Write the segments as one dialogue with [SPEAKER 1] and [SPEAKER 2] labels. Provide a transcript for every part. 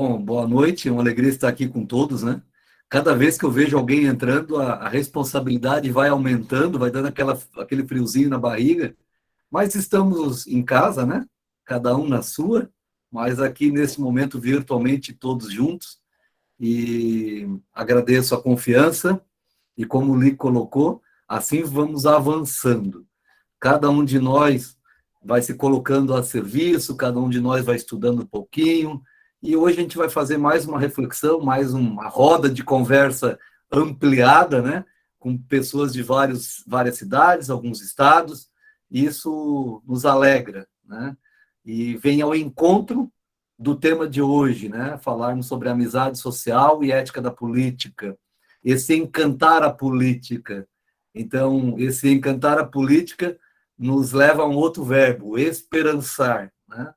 [SPEAKER 1] Bom, boa noite, é uma alegria estar aqui com todos, né? Cada vez que eu vejo alguém entrando, a responsabilidade vai aumentando, vai dando aquele friozinho na barriga, mas estamos em casa, né? Cada um na sua, mas aqui nesse momento virtualmente todos juntos, e agradeço a confiança, e como o Li colocou, assim vamos avançando. Cada um de nós vai se colocando a serviço, cada um de nós vai estudando um pouquinho, e hoje a gente vai fazer mais uma reflexão, mais uma roda de conversa ampliada, né, com pessoas de várias cidades, alguns estados, e isso nos alegra, né, e vem ao encontro do tema de hoje, né, falarmos sobre amizade social e ética da política, esse encantar a política. Então, esse encantar a política nos leva a um outro verbo, esperançar, né?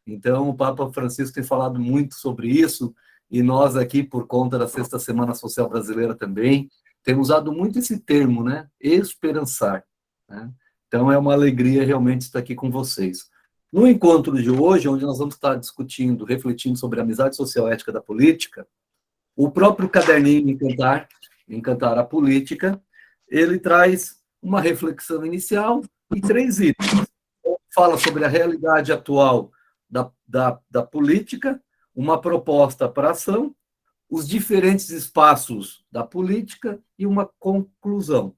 [SPEAKER 1] Então, o Papa Francisco tem falado muito sobre isso, e nós aqui, por conta da Sexta Semana Social Brasileira também, temos usado muito esse termo, né? Esperançar, né? Então, é uma alegria realmente estar aqui com vocês. No encontro de hoje, onde nós vamos estar discutindo, refletindo sobre a amizade social e ética da política, o próprio caderninho Encantar a Política, ele traz uma reflexão inicial e 3 itens. Fala sobre a realidade atual da política, uma proposta para ação, os diferentes espaços da política e uma conclusão.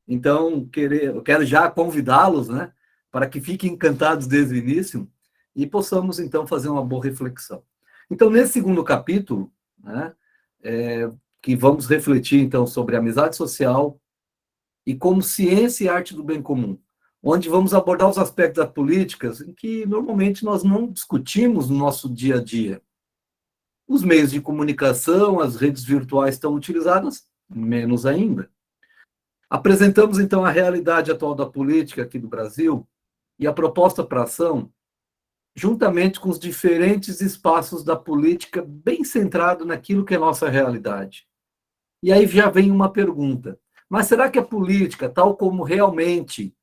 [SPEAKER 1] Então, eu quero já convidá-los, né, para que fiquem encantados desde o início e possamos, então, fazer uma boa reflexão. Então, nesse segundo capítulo, né, que vamos refletir, então, sobre a amizade social e como ciência e arte do bem comum, onde vamos abordar os aspectos das políticas em que, normalmente, nós não discutimos no nosso dia a dia. Os meios de comunicação, as redes virtuais estão utilizadas, menos ainda. Apresentamos, então, a realidade atual da política aqui do Brasil e a proposta para ação, juntamente com os diferentes espaços da política, bem centrado naquilo que é nossa realidade. E aí já vem uma pergunta: mas será que a política, tal como realmente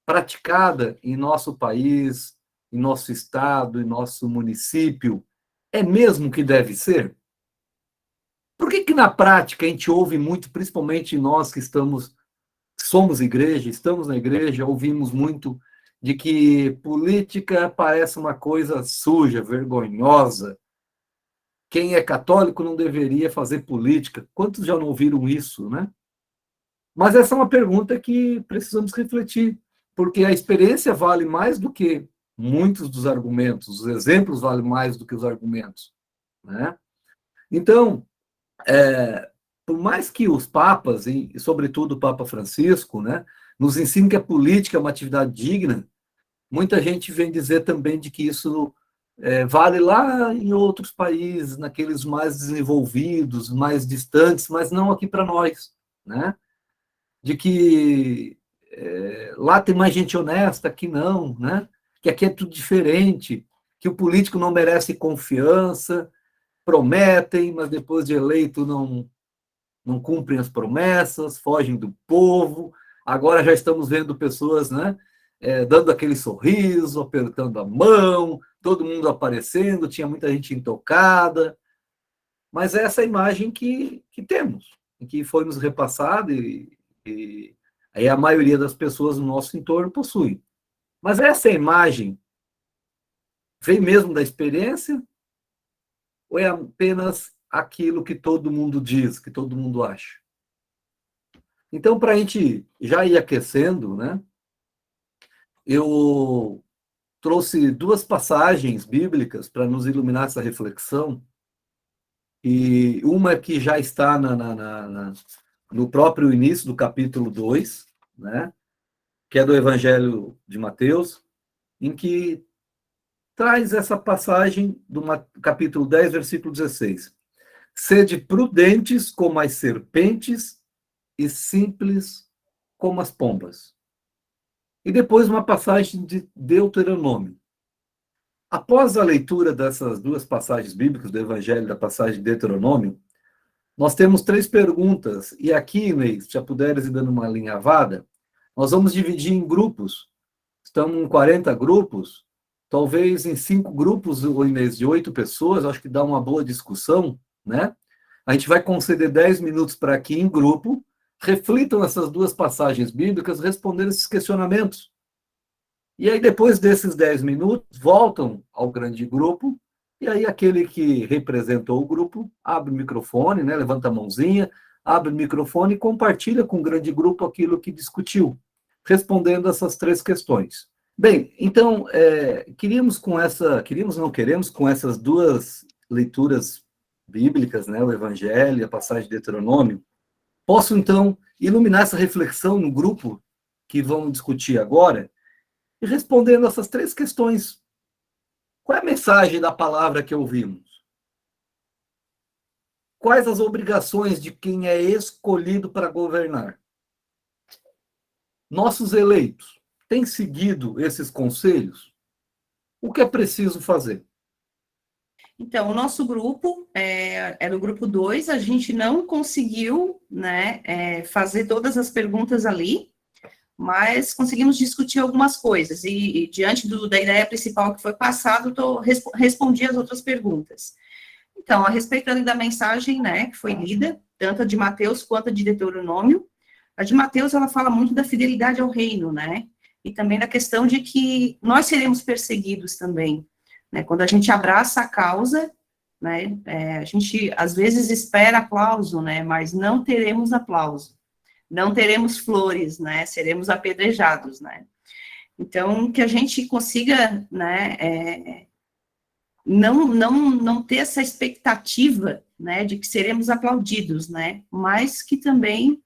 [SPEAKER 1] praticada em nosso país, em nosso estado, em nosso município, é mesmo que deve ser? Por que na prática a gente ouve muito, principalmente nós que somos igreja, estamos na igreja, ouvimos muito de que política parece uma coisa suja, vergonhosa. Quem é católico não deveria fazer política. Quantos já não ouviram isso, né? Mas essa é uma pergunta que precisamos refletir, porque a experiência vale mais do que muitos dos argumentos, os exemplos valem mais do que os argumentos, né? Então, por mais que os papas, e sobretudo o Papa Francisco, né, nos ensinem que a política é uma atividade digna, muita gente vem dizer também de que isso vale lá em outros países, naqueles mais desenvolvidos, mais distantes, mas não aqui para nós, né? De que lá tem mais gente honesta, aqui não, né? Que aqui é tudo diferente, que o político não merece confiança, prometem, mas depois de eleito não cumprem as promessas, fogem do povo. Agora já estamos vendo pessoas, né, dando aquele sorriso, apertando a mão, todo mundo aparecendo, tinha muita gente intocada. Mas é essa imagem que temos, que foi nos repassada e aí a maioria das pessoas no nosso entorno possui. Mas essa imagem vem mesmo da experiência ou é apenas aquilo que todo mundo diz, que todo mundo acha? Então, para a gente já ir aquecendo, né, eu trouxe 2 passagens bíblicas para nos iluminar essa reflexão, e uma que já está no próprio início do capítulo 2, né, que é do Evangelho de Mateus, em que traz essa passagem do capítulo 10, versículo 16. Sede prudentes como as serpentes e simples como as pombas. E depois uma passagem de Deuteronômio. Após a leitura dessas 2 passagens bíblicas do Evangelho e da passagem de Deuteronômio, nós temos 3 perguntas, e aqui, Ney, se já puderes ir dando uma alinhavada, nós vamos dividir em grupos, estamos em 40 grupos, talvez em 5 grupos, ou em vez de 8 pessoas, acho que dá uma boa discussão, né? A gente vai conceder 10 minutos para que, em grupo, reflitam essas 2 passagens bíblicas, respondendo esses questionamentos. E aí, depois desses 10 minutos, voltam ao grande grupo, e aí aquele que representou o grupo abre o microfone, né, levanta a mãozinha, abre o microfone e compartilha com o grande grupo aquilo que discutiu, respondendo essas 3 questões. Bem, então, queremos não queremos, com essas 2 leituras bíblicas, né, o Evangelho e a passagem de Deuteronômio, posso, então, iluminar essa reflexão no grupo que vamos discutir agora, e respondendo essas 3 questões. Qual é a mensagem da palavra que ouvimos? Quais as obrigações de quem é escolhido para governar? Nossos eleitos têm seguido esses conselhos? O que é preciso fazer?
[SPEAKER 2] Então, o nosso grupo, era o grupo 2, a gente não conseguiu, né, fazer todas as perguntas ali, mas conseguimos discutir algumas coisas, e diante da ideia principal que foi passada, respondi as outras perguntas. Então, a respeito da mensagem, né, que foi lida, tanto a de Mateus quanto a de Deuteronômio, a de Mateus, ela fala muito da fidelidade ao reino, né, e também da questão de que nós seremos perseguidos também, né, quando a gente abraça a causa, né, a gente, às vezes, espera aplauso, né, mas não teremos aplauso, não teremos flores, né, seremos apedrejados, né. Então, que a gente consiga, né, não ter essa expectativa, né, de que seremos aplaudidos, né, mas que também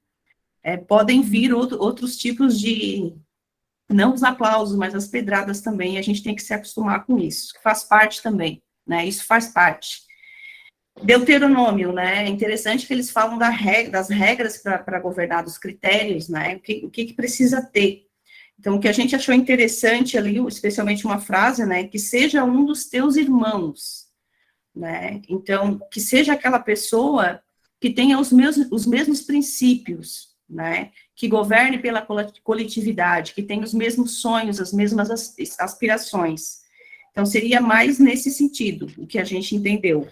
[SPEAKER 2] podem vir outros tipos de, não os aplausos, mas as pedradas também, e a gente tem que se acostumar com isso, que faz parte também, né, isso faz parte. Deuteronômio, né, é interessante que eles falam das regras para governar, dos critérios, né, o que precisa ter. Então, o que a gente achou interessante ali, especialmente uma frase, né, que seja um dos teus irmãos, né, então, que seja aquela pessoa que tenha os mesmos princípios, né, que governe pela coletividade, que tenha os mesmos sonhos, as mesmas aspirações. Então, seria mais nesse sentido, o que a gente entendeu.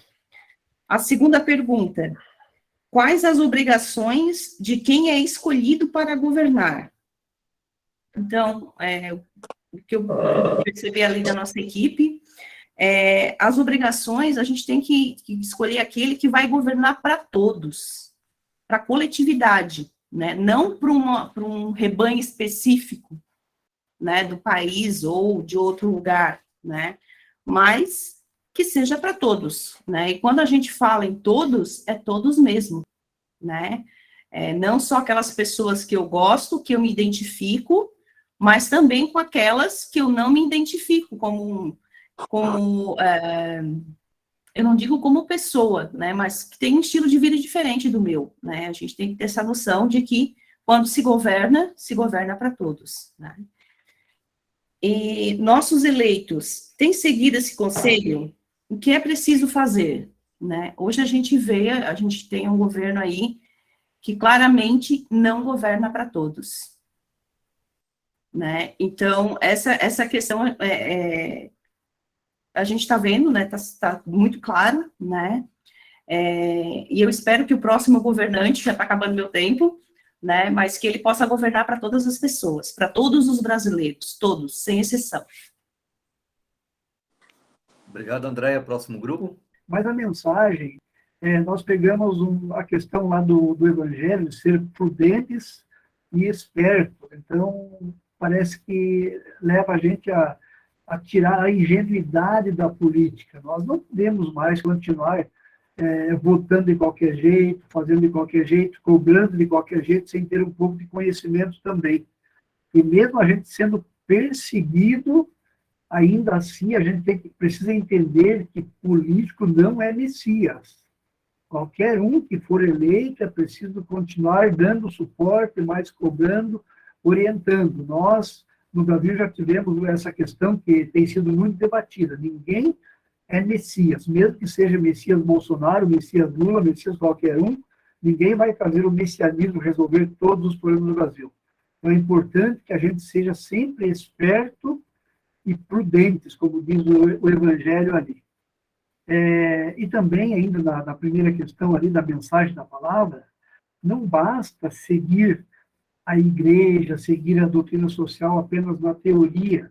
[SPEAKER 2] A segunda pergunta, quais as obrigações de quem é escolhido para governar? Então, o que eu percebi ali da nossa equipe, as obrigações, a gente tem que escolher aquele que vai governar para todos, para a coletividade, né? Não para um rebanho específico, né, do país ou de outro lugar, né? Mas que seja para todos, né? E quando a gente fala em todos, é todos mesmo, né? Não só aquelas pessoas que eu gosto, que eu me identifico, mas também com aquelas que eu não me identifico eu não digo como pessoa, né, mas que tem um estilo de vida diferente do meu, né, a gente tem que ter essa noção de que quando se governa para todos, né. E nossos eleitos têm seguido esse conselho? O que é preciso fazer, né? Hoje a gente tem um governo aí que claramente não governa para todos, né? Então, essa questão a gente está vendo, né? Tá muito claro, né? E eu espero que o próximo governante, já está acabando meu tempo, né? Mas que ele possa governar para todas as pessoas, para todos os brasileiros, todos, sem exceção.
[SPEAKER 1] Obrigado, Andréia. Próximo grupo.
[SPEAKER 3] Mas a mensagem, nós pegamos a questão lá do Evangelho, de ser prudentes e espertos. Então, parece que leva a gente a tirar a ingenuidade da política. Nós não podemos mais continuar votando de qualquer jeito, fazendo de qualquer jeito, cobrando de qualquer jeito, sem ter um pouco de conhecimento também. E mesmo a gente sendo perseguido, ainda assim a gente precisa entender que político não é Messias. Qualquer um que for eleito é preciso continuar dando suporte, mais cobrando, orientando. Nós, no Brasil, já tivemos essa questão que tem sido muito debatida. Ninguém é Messias, mesmo que seja Messias Bolsonaro, Messias Lula, Messias qualquer um, ninguém vai fazer o messianismo resolver todos os problemas do Brasil. Então é importante que a gente seja sempre esperto e prudentes, como diz o Evangelho ali. E também, ainda na primeira questão ali da mensagem da palavra, não basta seguir a igreja, seguir a doutrina social apenas na teoria.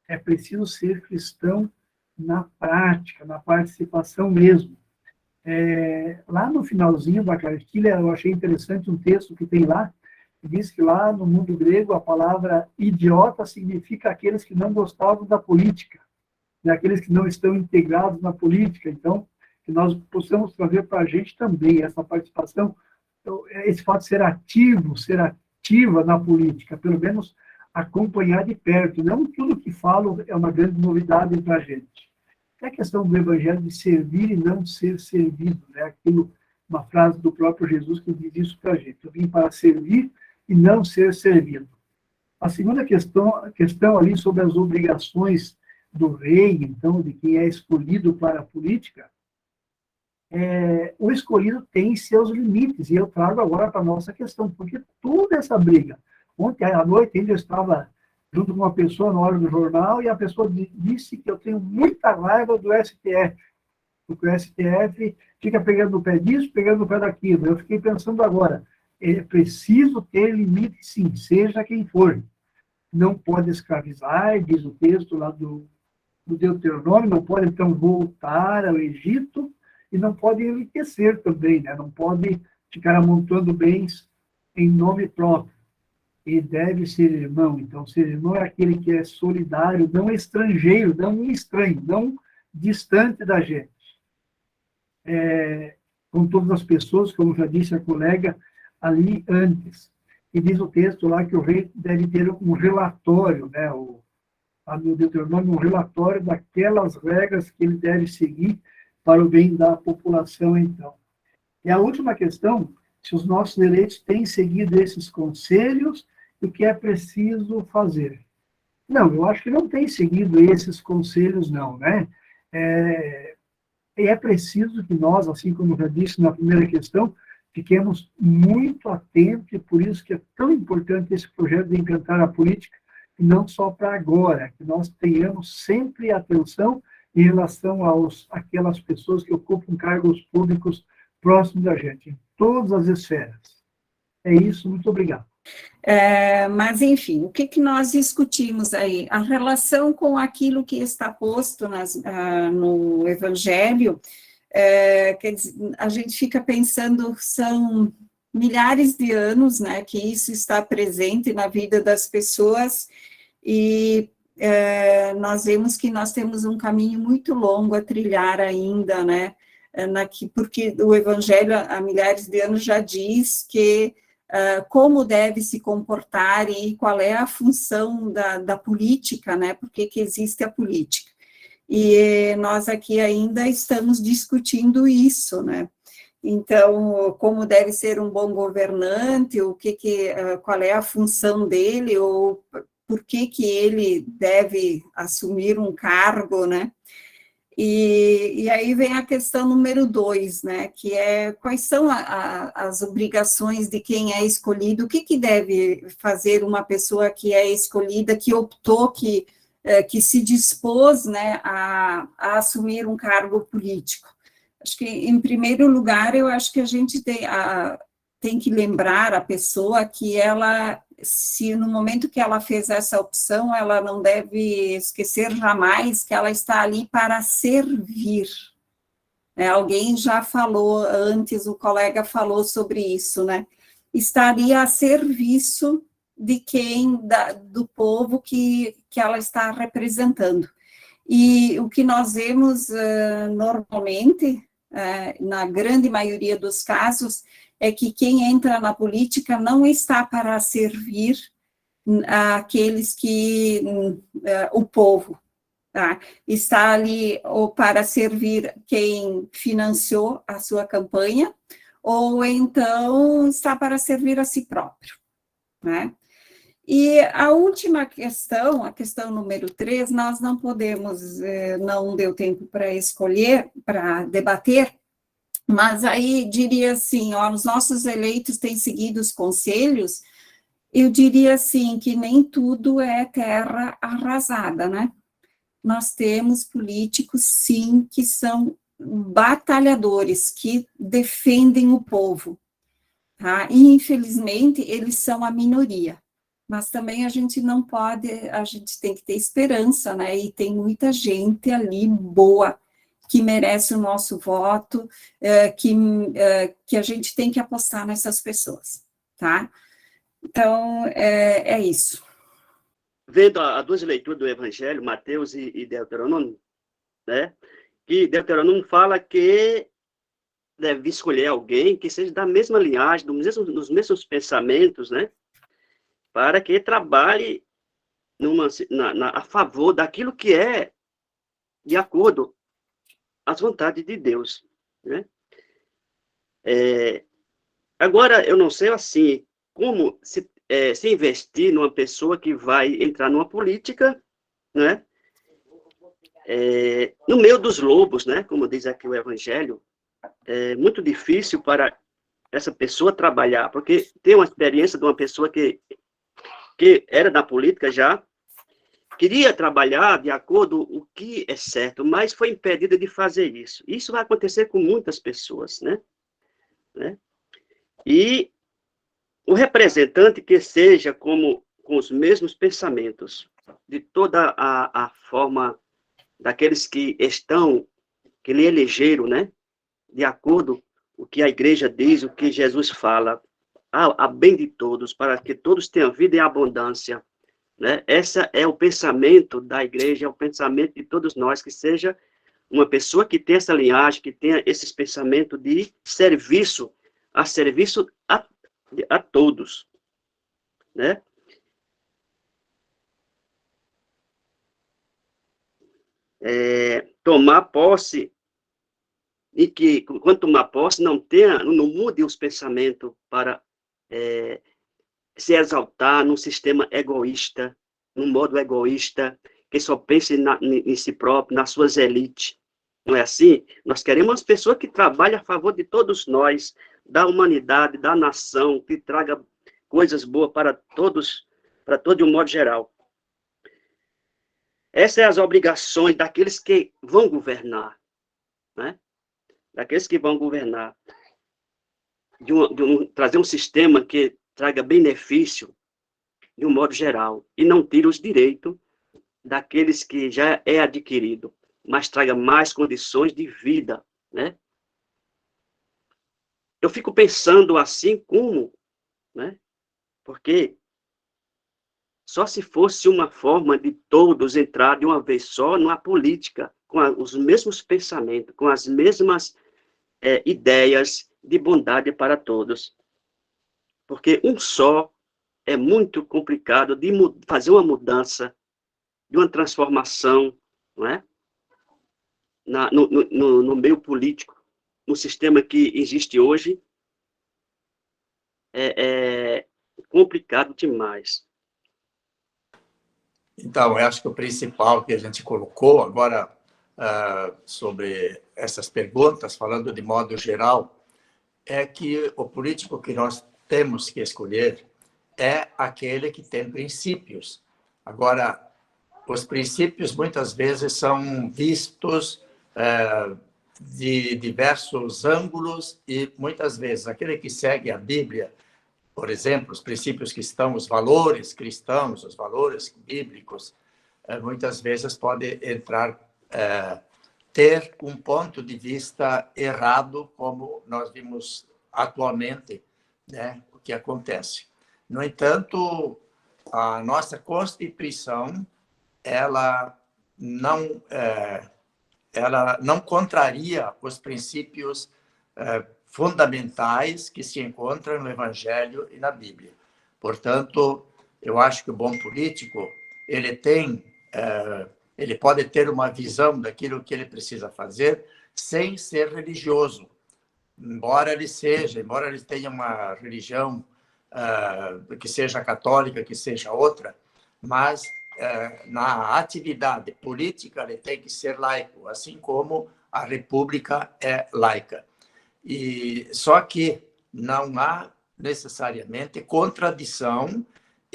[SPEAKER 3] É preciso ser cristão na prática, na participação mesmo. Lá no finalzinho da cartilha, eu achei interessante um texto que tem lá, que diz que lá no mundo grego a palavra idiota significa aqueles que não gostavam da política, né? Aqueles que não estão integrados na política. Então, que nós possamos trazer para a gente também essa participação, esse fato de ser ativo, ser ativa na política, pelo menos acompanhar de perto. Não tudo que falo é uma grande novidade para a gente. É a questão do Evangelho de servir e não ser servido, né? Aquilo, uma frase do próprio Jesus que diz isso para a gente. Eu vim para servir e não ser servido. A segunda questão ali sobre as obrigações do rei, então, de quem é escolhido para a política, o escolhido tem seus limites, e eu trago agora para a nossa questão, porque toda essa briga, ontem à noite ainda eu estava junto com uma pessoa na hora do jornal, e a pessoa disse que eu tenho muita raiva do STF, porque o STF fica pegando no pé disso, pegando no pé daquilo. Eu fiquei pensando agora, é preciso ter limite, sim, seja quem for. Não pode escravizar, diz o texto lá do Deuteronômio, não pode, então, voltar ao Egito, e não pode enriquecer também, né? Não pode ficar amontoando bens em nome próprio. E deve ser irmão. Então, ser irmão é aquele que é solidário, não estrangeiro, não estranho, não distante da gente. Com todas as pessoas, como já disse a colega ali antes. E diz o texto lá que o rei deve ter um relatório, né? No Deuteronômio, um relatório daquelas regras que ele deve seguir para o bem da população, então. E a última questão, se os nossos eleitos têm seguido esses conselhos, o que é preciso fazer? Não, eu acho que não tem seguido esses conselhos, não, né? É preciso que nós, assim como já disse na primeira questão, fiquemos muito atentos, e por isso que é tão importante esse projeto de Encantar a Política, e não só para agora, que nós tenhamos sempre atenção em relação àquelas pessoas que ocupam cargos públicos próximos da gente, em todas as esferas. É isso, muito obrigado.
[SPEAKER 4] Mas, enfim, o que nós discutimos aí? A relação com aquilo que está posto no Evangelho, quer dizer, a gente fica pensando, são milhares de anos, né, que isso está presente na vida das pessoas, e nós vemos que nós temos um caminho muito longo a trilhar ainda, né, porque o Evangelho há milhares de anos já diz que como deve se comportar e qual é a função da política, né, por que existe a política. E nós aqui ainda estamos discutindo isso, né. Então, como deve ser um bom governante, qual é a função dele, ou por que ele deve assumir um cargo, né? E aí vem a questão número 2, né? Que é quais são as obrigações de quem é escolhido, o que deve fazer uma pessoa que é escolhida, que optou, que se dispôs, né, a assumir um cargo político. Acho que, em primeiro lugar, eu acho que a gente tem que lembrar a pessoa que ela, se no momento que ela fez essa opção, ela não deve esquecer jamais que ela está ali para servir. Alguém já falou antes, o colega falou sobre isso, né? Está ali a serviço de do povo que ela está representando. E o que nós vemos normalmente, na grande maioria dos casos, é que quem entra na política não está para servir aqueles o povo, tá? Está ali ou para servir quem financiou a sua campanha, ou então está para servir a si próprio, né? E a última questão, a questão número 3, nós não podemos, não deu tempo para escolher, para debater, mas aí diria assim, os nossos eleitos têm seguido os conselhos. eu diria assim, que nem tudo é terra arrasada, né? Nós temos políticos, sim, que são batalhadores, que defendem o povo, tá? E, infelizmente, eles são a minoria. Mas também a gente não pode, a gente tem que ter esperança, né? E tem muita gente ali boa, que merece o nosso voto, que a gente tem que apostar nessas pessoas, tá? Então, é isso.
[SPEAKER 5] Vendo as duas leituras do Evangelho, Mateus e Deuteronômio, né? Que Deuteronômio fala que deve escolher alguém que seja da mesma linhagem, dos mesmos pensamentos, né? Para que trabalhe a favor daquilo que é de acordo às vontades de Deus, né? Agora, eu não sei assim, como se investir numa pessoa que vai entrar numa política, né? No meio dos lobos, né? Como diz aqui o Evangelho, é muito difícil para essa pessoa trabalhar, porque tem uma experiência de uma pessoa que era da política já, queria trabalhar de acordo com o que é certo, mas foi impedida de fazer isso. Isso vai acontecer com muitas pessoas, né? E o representante que seja com os mesmos pensamentos, de toda a forma daqueles que lhe elegeram, né? De acordo com o que a igreja diz, o que Jesus fala, a bem de todos, para que todos tenham vida em abundância, né? Esse é o pensamento da igreja, é o pensamento de todos nós, que seja uma pessoa que tenha essa linhagem, que tenha esses pensamentos de serviço, a serviço a todos, né? Tomar posse, e que, quando tomar posse, não mude os pensamentos para se exaltar num sistema egoísta, num modo egoísta, que só pense em si próprio, nas suas elites. Não é assim? Nós queremos pessoas que trabalhem a favor de todos nós, da humanidade, da nação, que traga coisas boas para todos, para todo de um modo geral. Essas são as obrigações daqueles que vão governar, né? Daqueles que vão governar. Trazer um sistema que traga benefício de um modo geral e não tire os direitos daqueles que já é adquirido, mas traga mais condições de vida, né? Eu fico pensando assim como, né? Porque só se fosse uma forma de todos entrar de uma vez só numa política, com os mesmos pensamentos, com as mesmas ideias de bondade para todos. Porque um só é muito complicado de fazer uma mudança, de uma transformação, não é? No meio político, no sistema que existe hoje, é complicado demais.
[SPEAKER 6] Então, eu acho que o principal que a gente colocou agora sobre essas perguntas, falando de modo geral, é que o político que nós temos que escolher é aquele que tem princípios. Agora, os princípios muitas vezes são vistos de diversos ângulos e muitas vezes aquele que segue a Bíblia, por exemplo, os princípios cristãos, os valores cristãos, os valores bíblicos, muitas vezes pode ter um ponto de vista errado, como nós vimos atualmente, né, o que acontece. No entanto, a nossa Constituição, ela não contraria os princípios fundamentais que se encontram no Evangelho e na Bíblia. Portanto, eu acho que o bom político, ele pode ter uma visão daquilo que ele precisa fazer sem ser religioso. Embora ele tenha uma religião que seja católica, que seja outra, mas na atividade política ele tem que ser laico, assim como a República é laica. E só que não há necessariamente contradição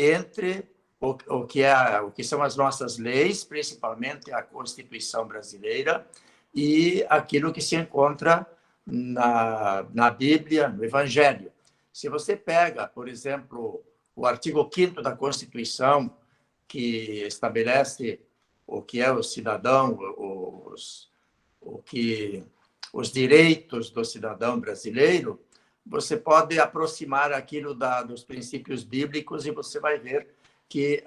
[SPEAKER 6] entre o que são as nossas leis, principalmente a Constituição brasileira, e aquilo que se encontra na Bíblia, no Evangelho. Se você pega, por exemplo, o artigo 5º da Constituição, que estabelece o que é o cidadão, os direitos do cidadão brasileiro, você pode aproximar aquilo dos princípios bíblicos e você vai ver que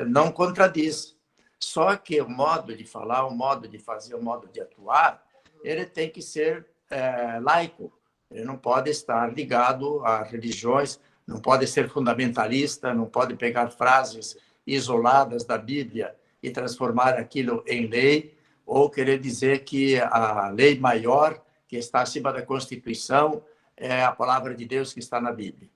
[SPEAKER 6] não contradiz. Só que o modo de falar, o modo de fazer, o modo de atuar, ele tem que ser laico. Ele não pode estar ligado a religiões, não pode ser fundamentalista, não pode pegar frases isoladas da Bíblia e transformar aquilo em lei, ou querer dizer que a lei maior, que está acima da Constituição, é a palavra de Deus que está na Bíblia.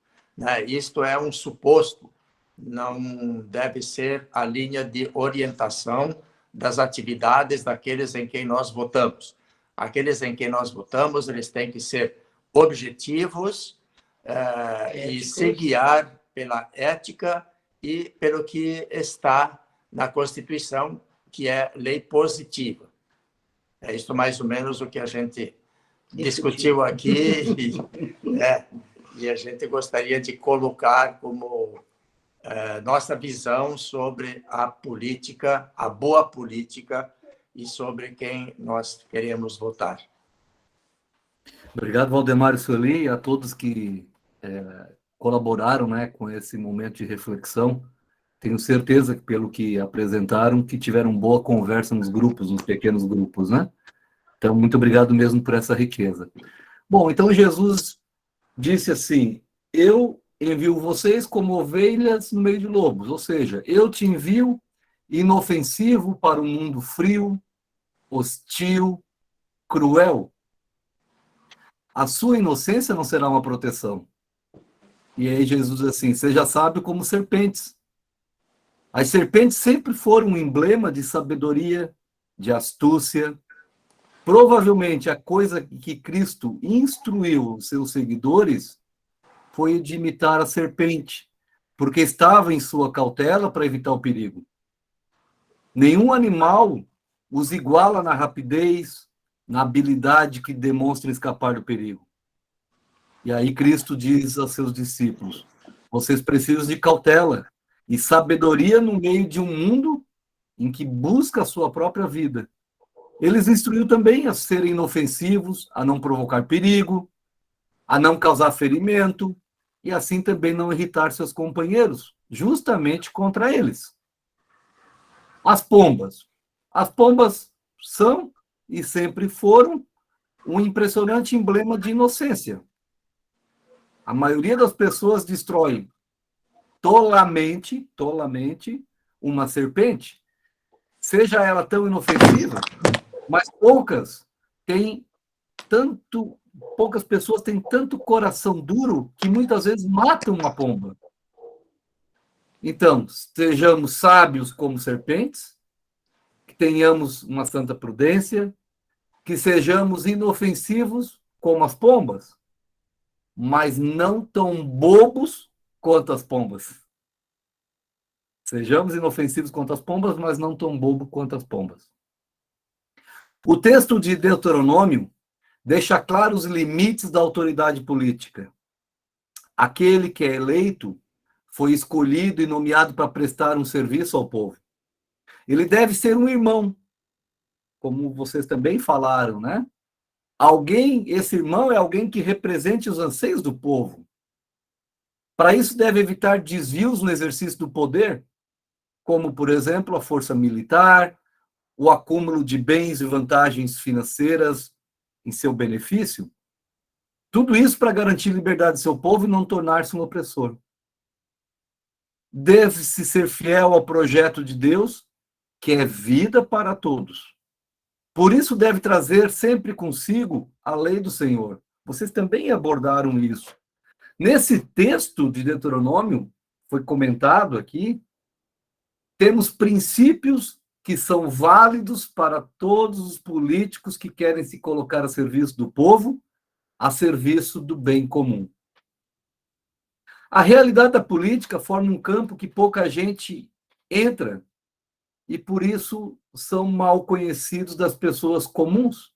[SPEAKER 6] Isto é um suposto, não deve ser a linha de orientação das atividades daqueles em quem nós votamos. Aqueles em quem nós votamos, eles têm que ser objetivos e se guiar pela ética e pelo que está na Constituição, que é lei positiva. É isso mais ou menos o que a gente discutiu aqui e a gente gostaria de colocar como nossa visão sobre a política, a boa política e sobre quem nós queremos votar.
[SPEAKER 1] Obrigado, Valdemar e Sueli, e a todos que colaboraram, né, com esse momento de reflexão. Tenho certeza que, pelo que apresentaram, que tiveram boa conversa nos grupos, nos pequenos grupos, né? Então, muito obrigado mesmo por essa riqueza. Bom, então Jesus disse assim: eu envio vocês como ovelhas no meio de lobos, ou seja, eu te envio inofensivo para um mundo frio, hostil, cruel. A sua inocência não será uma proteção. E aí Jesus diz assim: seja sábio como serpentes. As serpentes sempre foram um emblema de sabedoria, de astúcia. Provavelmente a coisa que Cristo instruiu os seus seguidores foi de imitar a serpente, porque estava em sua cautela para evitar o perigo. Nenhum animal os iguala na rapidez, na habilidade que demonstra escapar do perigo. E aí Cristo diz aos seus discípulos: vocês precisam de cautela e sabedoria no meio de um mundo em que busca a sua própria vida. Eles instruiu também a serem inofensivos, a não provocar perigo, a não causar ferimento, e assim também não irritar seus companheiros, justamente contra eles. As pombas. As pombas são e sempre foram um impressionante emblema de inocência. A maioria das pessoas destrói tolamente uma serpente, seja ela tão inofensiva, mas poucas pessoas têm tanto coração duro que muitas vezes matam uma pomba. Então, sejamos sábios como serpentes, que tenhamos uma santa prudência, que sejamos inofensivos como as pombas, mas não tão bobos quanto as pombas. Sejamos inofensivos quanto as pombas, mas não tão bobos quanto as pombas. O texto de Deuteronômio deixa claros os limites da autoridade política. Aquele que é eleito foi escolhido e nomeado para prestar um serviço ao povo. Ele deve ser um irmão, como vocês também falaram, né? Esse irmão é alguém que represente os anseios do povo. Para isso, deve evitar desvios no exercício do poder, como, por exemplo, a força militar, o acúmulo de bens e vantagens financeiras em seu benefício. Tudo isso para garantir a liberdade do seu povo e não tornar-se um opressor. Deve-se ser fiel ao projeto de Deus, que é vida para todos. Por isso, deve trazer sempre consigo a lei do Senhor. Vocês também abordaram isso. Nesse texto de Deuteronômio, foi comentado aqui, temos princípios que são válidos para todos os políticos que querem se colocar a serviço do povo, a serviço do bem comum. A realidade da política forma um campo que pouca gente entra e, por isso, são mal conhecidos das pessoas comuns.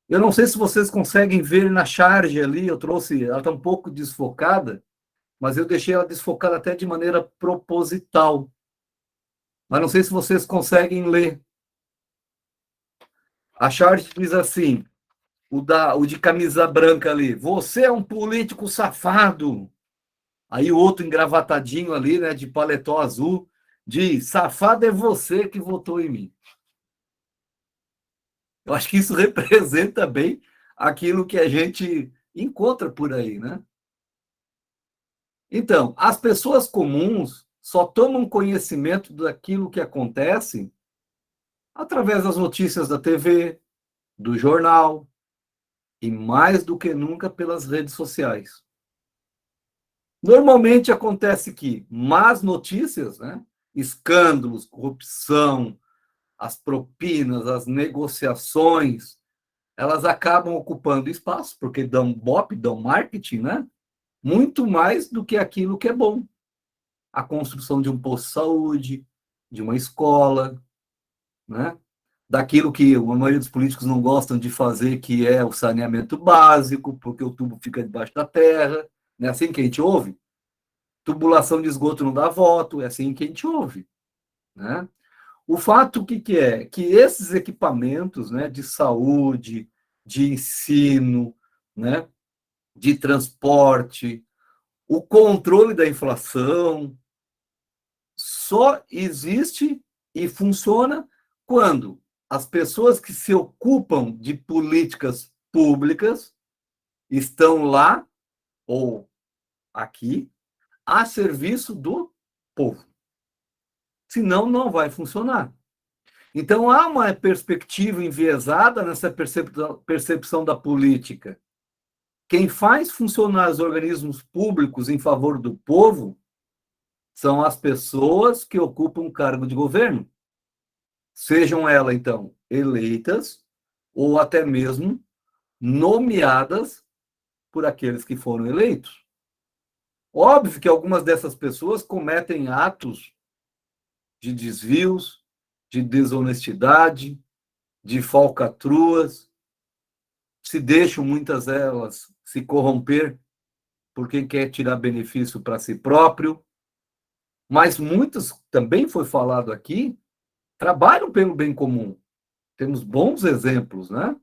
[SPEAKER 1] Eu não sei se vocês conseguem ver na charge ali, eu trouxe, ela está um pouco desfocada, mas eu deixei ela desfocada até de maneira proposital. Mas não sei se vocês conseguem ler. A charge diz assim, o de camisa branca ali, você é um político safado. Aí o outro engravatadinho ali, né, de paletó azul, diz, safado é você que votou em mim. Eu acho que isso representa bem aquilo que a gente encontra por aí, né? Então, as pessoas comuns só tomam conhecimento daquilo que acontece através das notícias da TV, do jornal e, mais do que nunca, pelas redes sociais. Normalmente acontece que más notícias, né? Escândalos, corrupção, as propinas, as negociações, elas acabam ocupando espaço, porque dão BOP, dão marketing, né? Muito mais do que aquilo que é bom. A construção de um posto de saúde, de uma escola, né? Daquilo que a maioria dos políticos não gostam de fazer, que é o saneamento básico, porque o tubo fica debaixo da terra. Não é assim que a gente ouve? Tubulação de esgoto não dá voto, é assim que a gente ouve, né? O fato que é? Que esses equipamentos, né, de saúde, de ensino, né, de transporte, o controle da inflação, só existe e funciona quando as pessoas que se ocupam de políticas públicas estão lá ou aqui a serviço do povo. Senão, não vai funcionar. Então, há uma perspectiva enviesada nessa percepção da política. Quem faz funcionar os organismos públicos em favor do povo são as pessoas que ocupam cargo de governo. Sejam elas, então, eleitas ou até mesmo nomeadas por aqueles que foram eleitos. Óbvio que algumas dessas pessoas cometem atos de desvios, de desonestidade, de falcatruas, se deixam muitas delas se corromper por quem quer tirar benefício para si próprio, mas muitos, também foi falado aqui, trabalham pelo bem comum. Temos bons exemplos, né?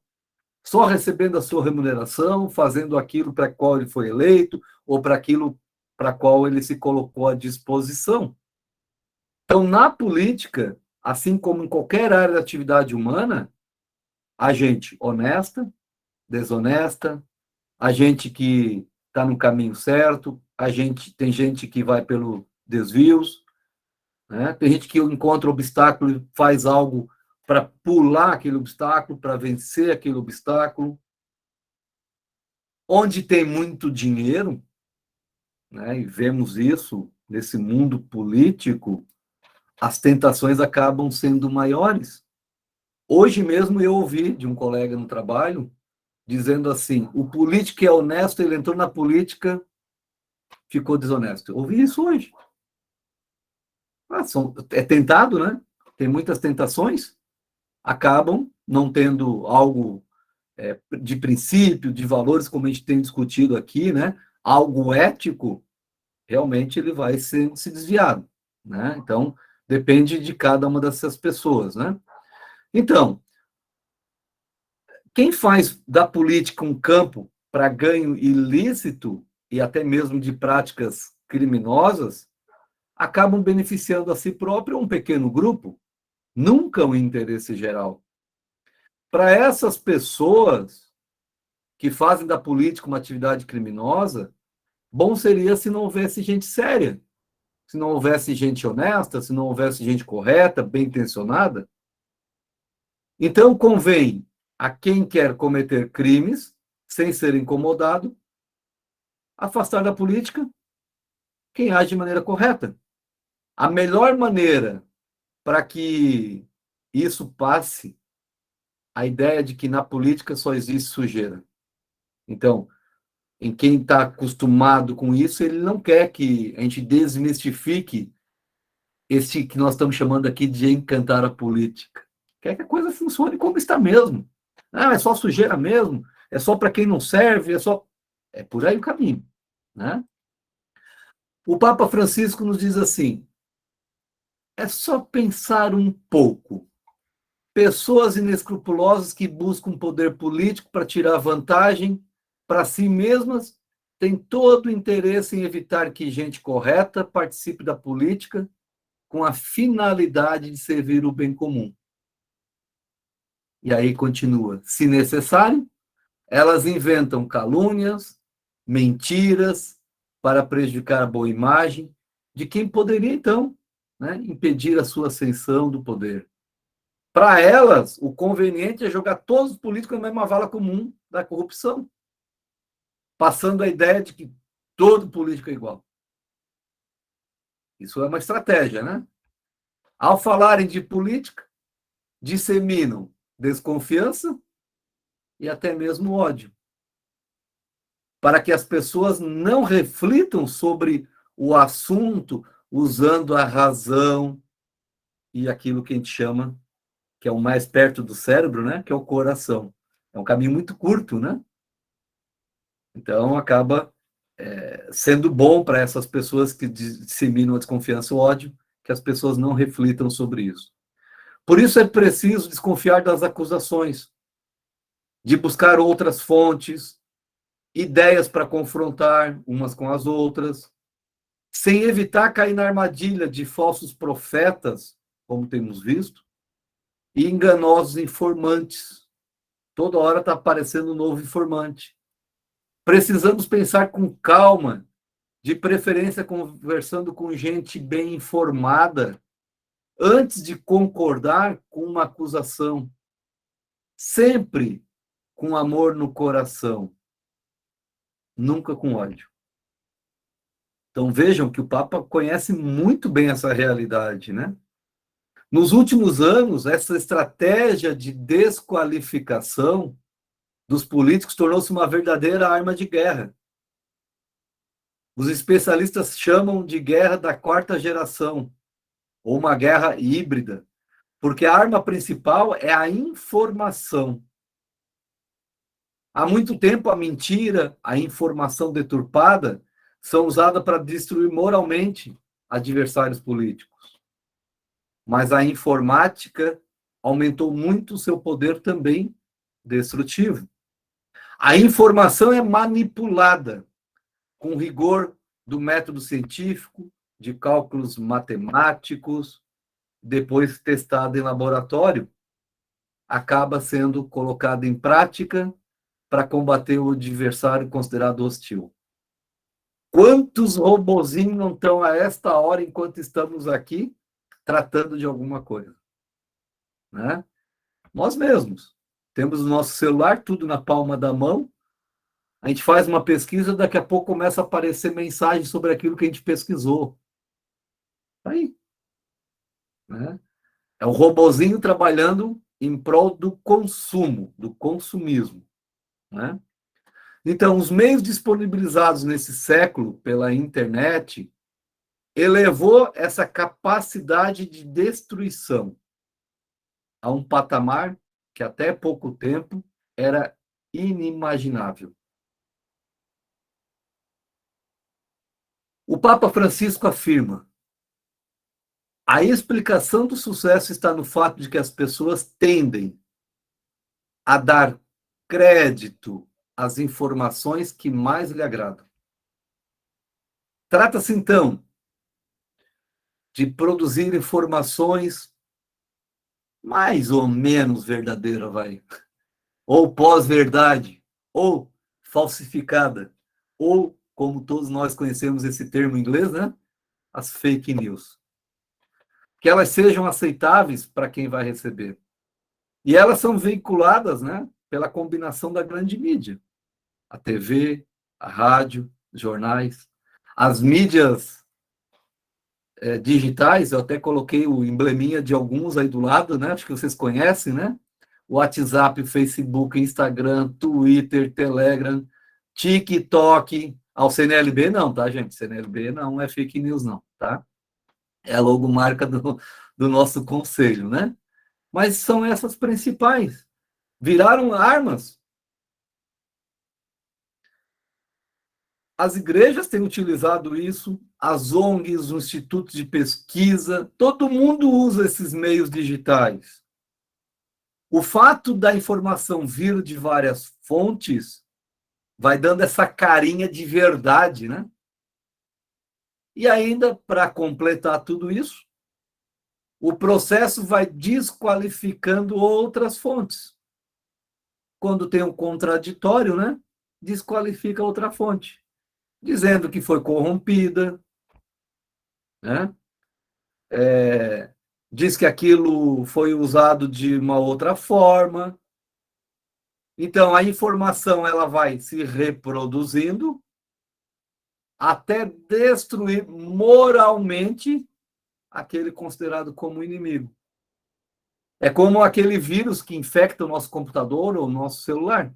[SPEAKER 1] Só recebendo a sua remuneração, fazendo aquilo para qual ele foi eleito ou para aquilo para qual ele se colocou à disposição. Então, na política, assim como em qualquer área da atividade humana, há gente honesta, desonesta, a gente que está no caminho certo, tem gente que vai pelo desvios, né? Tem gente que encontra obstáculo e faz algo para pular aquele obstáculo, para vencer aquele obstáculo. Onde tem muito dinheiro, né? E vemos isso nesse mundo político, as tentações acabam sendo maiores. Hoje mesmo eu ouvi de um colega no trabalho dizendo assim, o político que é honesto, ele entrou na política, ficou desonesto. Eu ouvi isso hoje. É tentado, né? Tem muitas tentações, acabam não tendo algo de princípio, de valores, como a gente tem discutido aqui, né? Algo ético, realmente ele vai se desviado, né? Então, depende de cada uma dessas pessoas, né? Então, quem faz da política um campo para ganho ilícito e até mesmo de práticas criminosas, acabam beneficiando a si próprio um pequeno grupo, nunca o interesse geral. Para essas pessoas que fazem da política uma atividade criminosa, bom seria se não houvesse gente séria, se não houvesse gente honesta, se não houvesse gente correta, bem intencionada. Então, convém a quem quer cometer crimes, sem ser incomodado, afastar da política quem age de maneira correta. A melhor maneira para que isso passe, a ideia de que na política só existe sujeira. Então, em quem está acostumado com isso, ele não quer que a gente desmistifique esse que nós estamos chamando aqui de encantar a política. Quer que a coisa funcione como está mesmo. Ah, é só sujeira mesmo, é só para quem não serve, é só... É por aí o caminho, né? O Papa Francisco nos diz assim, é só pensar um pouco. Pessoas inescrupulosas que buscam poder político para tirar vantagem para si mesmas têm todo o interesse em evitar que gente correta participe da política com a finalidade de servir o bem comum. E aí continua, se necessário, elas inventam calúnias, mentiras para prejudicar a boa imagem de quem poderia, então, né, impedir a sua ascensão do poder. Para elas, o conveniente é jogar todos os políticos na mesma vala comum da corrupção, passando a ideia de que todo político é igual. Isso é uma estratégia, né? Ao falarem de política, disseminam desconfiança e até mesmo ódio, para que as pessoas não reflitam sobre o assunto usando a razão e aquilo que a gente chama, que é o mais perto do cérebro, né? Que é o coração. É um caminho muito curto, né? Então, acaba sendo bom para essas pessoas que disseminam a desconfiança e o ódio, que as pessoas não reflitam sobre isso. Por isso é preciso desconfiar das acusações, de buscar outras fontes, ideias para confrontar umas com as outras, sem evitar cair na armadilha de falsos profetas, como temos visto, e enganosos informantes. Toda hora está aparecendo um novo informante. Precisamos pensar com calma, de preferência conversando com gente bem informada, antes de concordar com uma acusação. Sempre com amor no coração, nunca com ódio. Então vejam que o Papa conhece muito bem essa realidade, né? Nos últimos anos, essa estratégia de desqualificação dos políticos tornou-se uma verdadeira arma de guerra. Os especialistas chamam de guerra da quarta geração, ou uma guerra híbrida, porque a arma principal é a informação. Há muito tempo, a mentira, a informação deturpada, são usadas para destruir moralmente adversários políticos. Mas a informática aumentou muito o seu poder também destrutivo. A informação é manipulada com rigor do método científico, de cálculos matemáticos, depois testada em laboratório, acaba sendo colocada em prática para combater o adversário considerado hostil. Quantos robozinhos não estão a esta hora, enquanto estamos aqui, tratando de alguma coisa? Né? Nós mesmos. Temos o nosso celular, tudo na palma da mão, a gente faz uma pesquisa, daqui a pouco começa a aparecer mensagem sobre aquilo que a gente pesquisou. Aí. Né? É o robozinho trabalhando em prol do consumo, do consumismo. Né? Então, os meios disponibilizados nesse século pela internet elevou essa capacidade de destruição a um patamar que até pouco tempo era inimaginável. O Papa Francisco afirma: a explicação do sucesso está no fato de que as pessoas tendem a dar crédito às informações que mais lhe agradam. Trata-se, então, de produzir informações mais ou menos verdadeiras, ou pós-verdade, ou falsificada, ou, como todos nós conhecemos esse termo em inglês, né? As fake news. Que elas sejam aceitáveis para quem vai receber. E elas são veiculadas, né, pela combinação da grande mídia. A TV, a rádio, jornais, as mídias digitais, eu até coloquei o embleminha de alguns aí do lado, né? Acho que vocês conhecem, né? O WhatsApp, Facebook, Instagram, Twitter, Telegram, TikTok, ao CNLB não, tá, gente? CNLB não é fake news, não, tá? É a logomarca do nosso conselho, né? Mas são essas principais. Viraram armas. As igrejas têm utilizado isso, as ONGs, os institutos de pesquisa, todo mundo usa esses meios digitais. O fato da informação vir de várias fontes vai dando essa carinha de verdade, né? E ainda, para completar tudo isso, o processo vai desqualificando outras fontes. Quando tem um contraditório, né? Desqualifica outra fonte, dizendo que foi corrompida, né? Diz que aquilo foi usado de uma outra forma. Então, a informação ela vai se reproduzindo até destruir moralmente aquele considerado como inimigo. É como aquele vírus que infecta o nosso computador ou o nosso celular.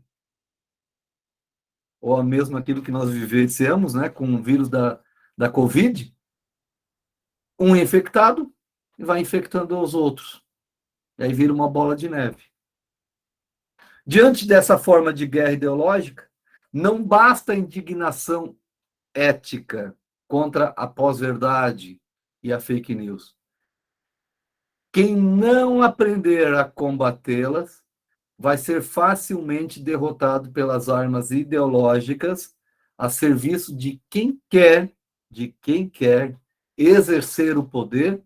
[SPEAKER 1] Ou mesmo aquilo que nós vivenciamos, né, com o vírus da Covid. Um infectado vai infectando os outros. E aí vira uma bola de neve. Diante dessa forma de guerra ideológica, não basta a indignação ética contra a pós-verdade e a fake news. Quem não aprender a combatê-las vai ser facilmente derrotado pelas armas ideológicas a serviço de quem quer exercer o poder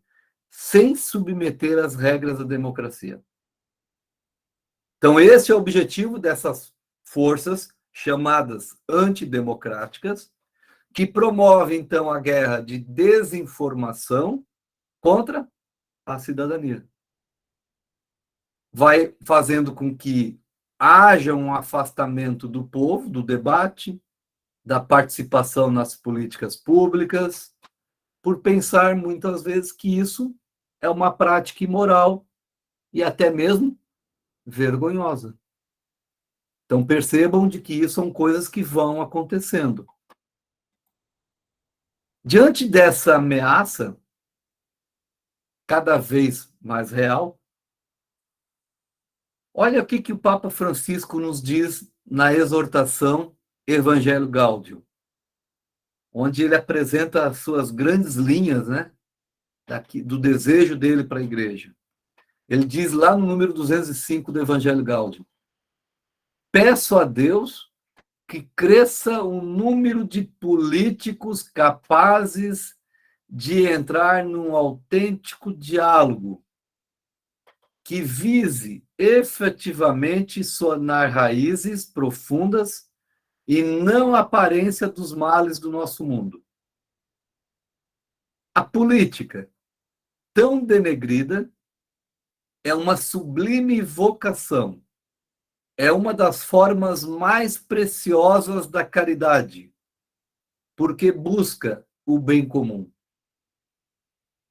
[SPEAKER 1] sem submeter as regras da democracia. Então, esse é o objetivo dessas forças chamadas antidemocráticas, que promovem, então, a guerra de desinformação contra a cidadania. Vai fazendo com que haja um afastamento do povo, do debate, da participação nas políticas públicas, por pensar muitas vezes que isso é uma prática imoral e até mesmo vergonhosa. Então percebam de que isso são coisas que vão acontecendo. Diante dessa ameaça, cada vez mais real, olha o que o Papa Francisco nos diz na exortação Evangelho Gaudium, onde ele apresenta as suas grandes linhas, né, do desejo dele para a igreja. Ele diz lá no número 205 do Evangelho Gaudium: peço a Deus que cresça o número de políticos capazes de entrar num autêntico diálogo que vise efetivamente sonar raízes profundas e não a aparência dos males do nosso mundo. A política, tão denegrida, é uma sublime vocação. É uma das formas mais preciosas da caridade, porque busca o bem comum.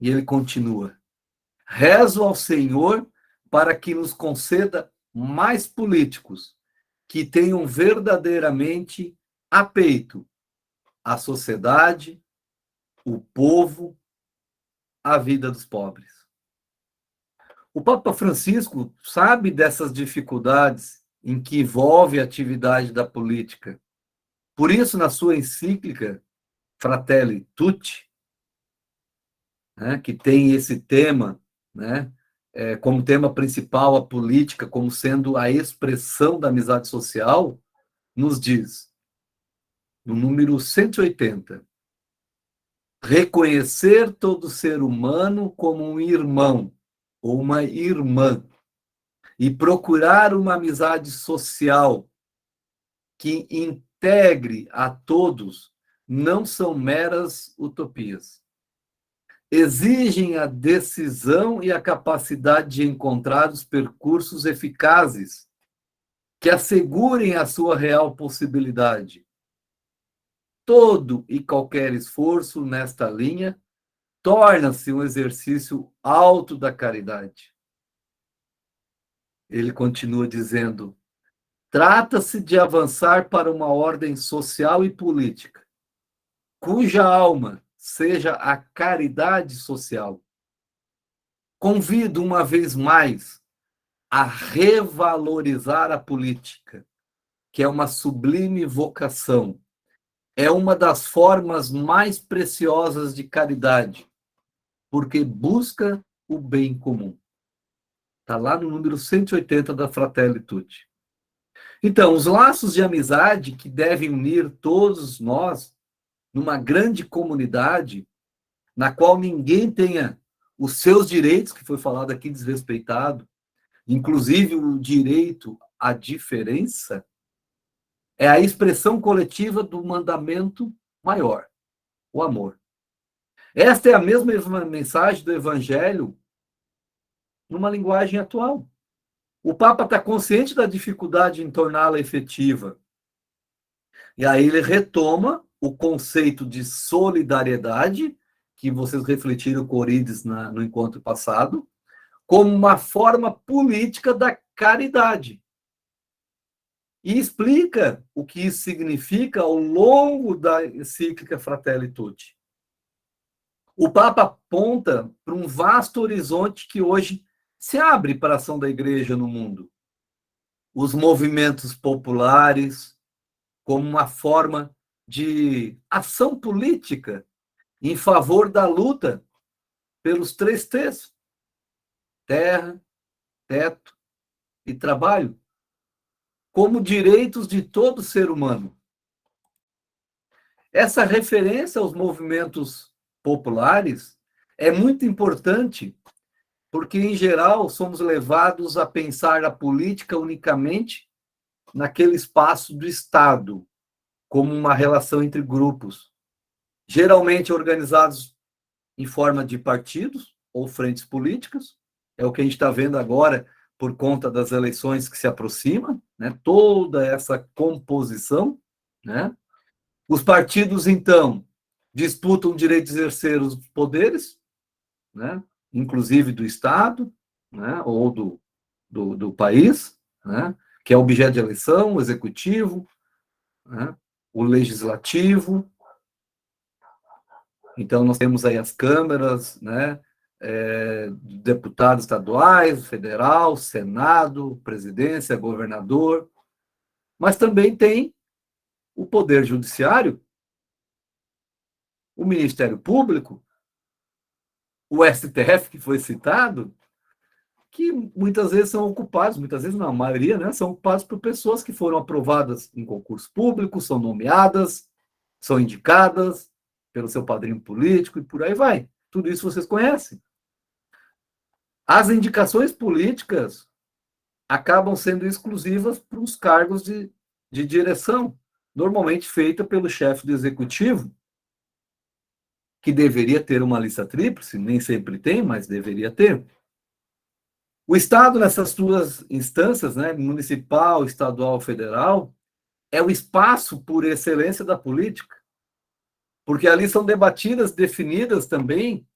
[SPEAKER 1] E ele continua: rezo ao Senhor para que nos conceda mais políticos que tenham verdadeiramente a peito a sociedade, o povo, a vida dos pobres. O Papa Francisco sabe dessas dificuldades em que envolve a atividade da política. Por isso, na sua encíclica Fratelli Tutti, né, que tem esse tema, né, como tema principal a política, como sendo a expressão da amizade social, nos diz, no número 180, reconhecer todo ser humano como um irmão ou uma irmã e procurar uma amizade social que integre a todos não são meras utopias. Exigem a decisão e a capacidade de encontrar os percursos eficazes que assegurem a sua real possibilidade. Todo e qualquer esforço nesta linha torna-se um exercício alto da caridade. Ele continua dizendo: Trata-se de avançar para uma ordem social e política, cuja alma seja a caridade social. Convido uma vez mais a revalorizar a política, que é uma sublime vocação. É uma das formas mais preciosas de caridade, porque busca o bem comum. Está lá no número 180 da Fratelli Tutti. Então, os laços de amizade que devem unir todos nós numa grande comunidade, na qual ninguém tenha os seus direitos, que foi falado aqui, desrespeitado, inclusive o direito à diferença, é a expressão coletiva do mandamento maior, o amor. Esta é a mesma mensagem do Evangelho numa linguagem atual. O Papa está consciente da dificuldade em torná-la efetiva. E aí ele retoma o conceito de solidariedade, que vocês refletiram com Orides no encontro passado, como uma forma política da caridade. E explica o que isso significa ao longo da encíclica Fratelli Tutti. O Papa aponta para um vasto horizonte que hoje se abre para a ação da Igreja no mundo. Os movimentos populares, como uma forma de ação política em favor da luta pelos 3 T's: terra, teto e trabalho, como direitos de todo ser humano. Essa referência aos movimentos populares é muito importante, porque, em geral, somos levados a pensar a política unicamente naquele espaço do Estado, como uma relação entre grupos, geralmente organizados em forma de partidos ou frentes políticas. É o que a gente está vendo agora por conta das eleições que se aproximam, né? Toda essa composição, né? Os partidos, então, disputam o direito de exercer os poderes, né? Inclusive do Estado, né? Ou do país, né? Que é objeto de eleição, o executivo, né? O legislativo. Então, nós temos aí as câmaras, né? Deputados estaduais, federal, Senado, presidência, governador, mas também tem o Poder Judiciário, o Ministério Público, o STF, que foi citado, que muitas vezes são ocupados, muitas vezes não, a maioria, né, são ocupados por pessoas que foram aprovadas em concurso público, são nomeadas, são indicadas pelo seu padrinho político e por aí vai. Tudo isso vocês conhecem. As indicações políticas acabam sendo exclusivas para os cargos de direção, normalmente feita pelo chefe do executivo, que deveria ter uma lista tríplice, nem sempre tem, mas deveria ter. O Estado, nessas duas instâncias, né, municipal, estadual, federal, é o espaço por excelência da política, porque ali são debatidas, definidas também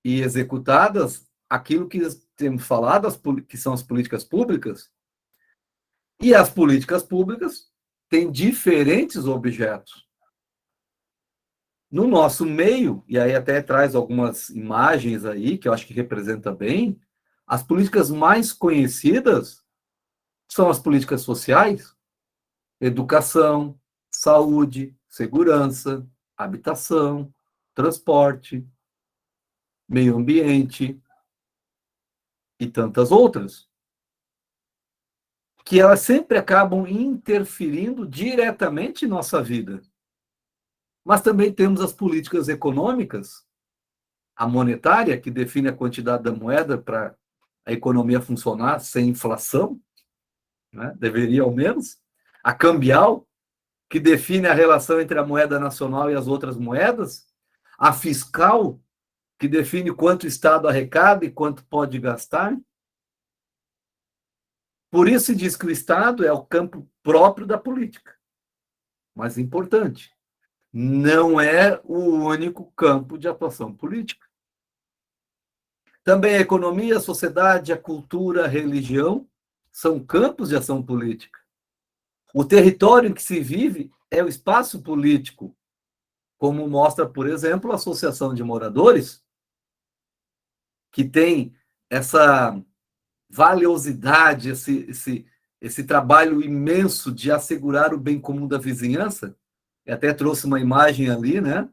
[SPEAKER 1] e executadas aquilo que temos falado, que são as políticas públicas, e as políticas públicas têm diferentes objetos. No nosso meio, e aí até traz algumas imagens aí, que eu acho que representa bem, as políticas mais conhecidas são as políticas sociais, educação, saúde, segurança, habitação, transporte, meio ambiente e tantas outras, que elas sempre acabam interferindo diretamente em nossa vida. Mas também temos as políticas econômicas, a monetária, que define a quantidade da moeda para a economia funcionar sem inflação, né? Deveria ao menos. A cambial, que define a relação entre a moeda nacional e as outras moedas. A fiscal, que define quanto o Estado arrecada e quanto pode gastar. Por isso se diz que o Estado é o campo próprio da política. Mas importante, não é o único campo de atuação política. Também a economia, a sociedade, a cultura, a religião são campos de ação política. O território em que se vive é o espaço político, como mostra, por exemplo, a Associação de Moradores, que tem essa valiosidade, esse trabalho imenso de assegurar o bem comum da vizinhança. Eu até trouxe uma imagem ali, né?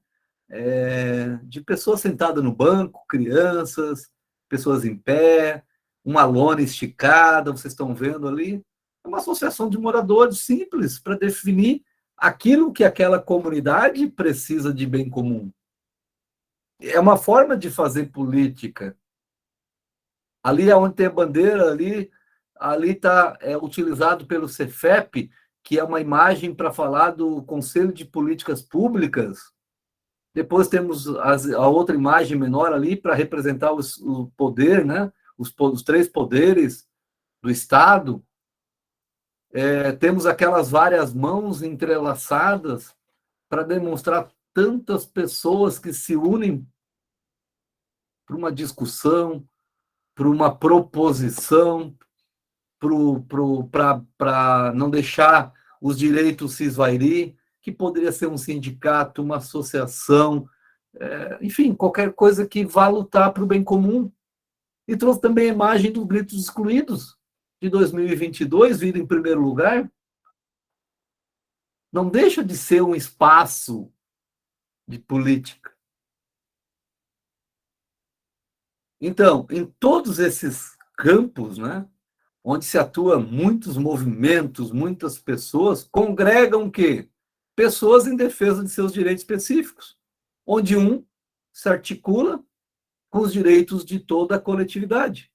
[SPEAKER 1] De pessoas sentadas no banco, crianças, pessoas em pé, uma lona esticada, vocês estão vendo ali. É uma associação de moradores simples para definir aquilo que aquela comunidade precisa de bem comum. É uma forma de fazer política. Ali é onde tem a bandeira, ali está utilizado pelo Cefep, que é uma imagem para falar do Conselho de Políticas Públicas. Depois temos a outra imagem menor ali para representar o poder, né? Os 3 poderes do Estado. Temos aquelas várias mãos entrelaçadas para demonstrar tantas pessoas que se unem para uma discussão, para uma proposição, para não deixar os direitos se esvairir, que poderia ser um sindicato, uma associação, enfim, qualquer coisa que vá lutar para o bem comum. E trouxe também a imagem dos gritos excluídos de 2022, vida em primeiro lugar. Não deixa de ser um espaço de política. Então, em todos esses campos, né, onde se atua muitos movimentos, muitas pessoas, congregam o quê? Pessoas em defesa de seus direitos específicos, onde um se articula com os direitos de toda a coletividade.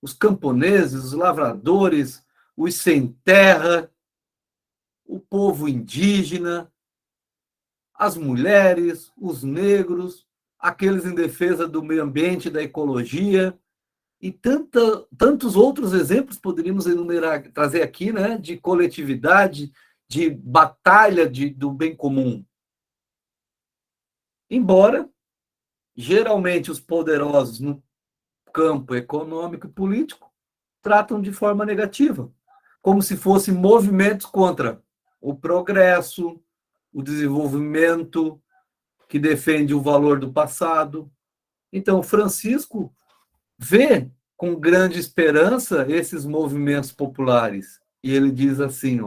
[SPEAKER 1] Os camponeses, os lavradores, os sem terra, o povo indígena, as mulheres, os negros, aqueles em defesa do meio ambiente, da ecologia, e tantos outros exemplos poderíamos enumerar, trazer aqui, né, de coletividade, de batalha do bem comum. Embora, geralmente, os poderosos no campo econômico e político tratam de forma negativa, como se fossem movimentos contra o progresso, o desenvolvimento, que defende o valor do passado. Então, Francisco vê com grande esperança esses movimentos populares. E ele diz assim,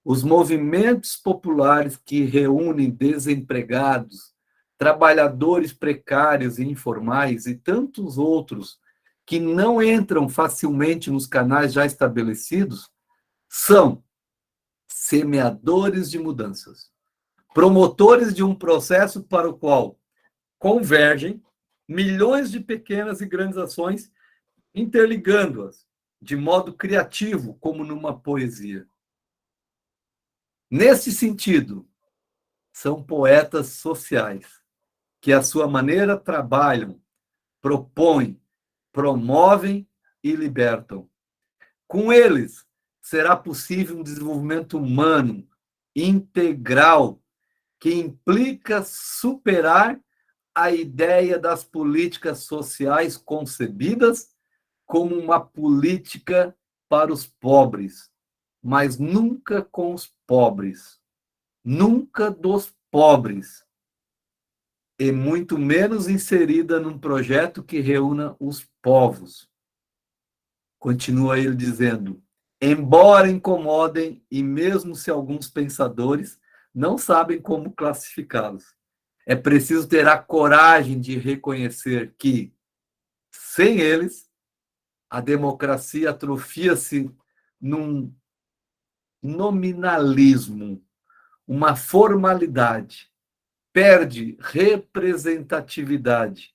[SPEAKER 1] os movimentos populares que reúnem desempregados, trabalhadores precários e informais e tantos outros que não entram facilmente nos canais já estabelecidos, são semeadores de mudanças, promotores de um processo para o qual convergem milhões de pequenas e grandes ações, interligando-as de modo criativo, como numa poesia. Nesse sentido, são poetas sociais, que, à sua maneira, trabalham, propõem, promovem e libertam. Com eles, será possível um desenvolvimento humano, integral, que implica superar a ideia das políticas sociais concebidas como uma política para os pobres, mas nunca com os pobres, nunca dos pobres, e muito menos inserida num projeto que reúna os povos. Continua ele dizendo, embora incomodem, e mesmo se alguns pensadores não sabem como classificá-los, é preciso ter a coragem de reconhecer que, sem eles, a democracia atrofia-se num nominalismo, uma formalidade, perde representatividade,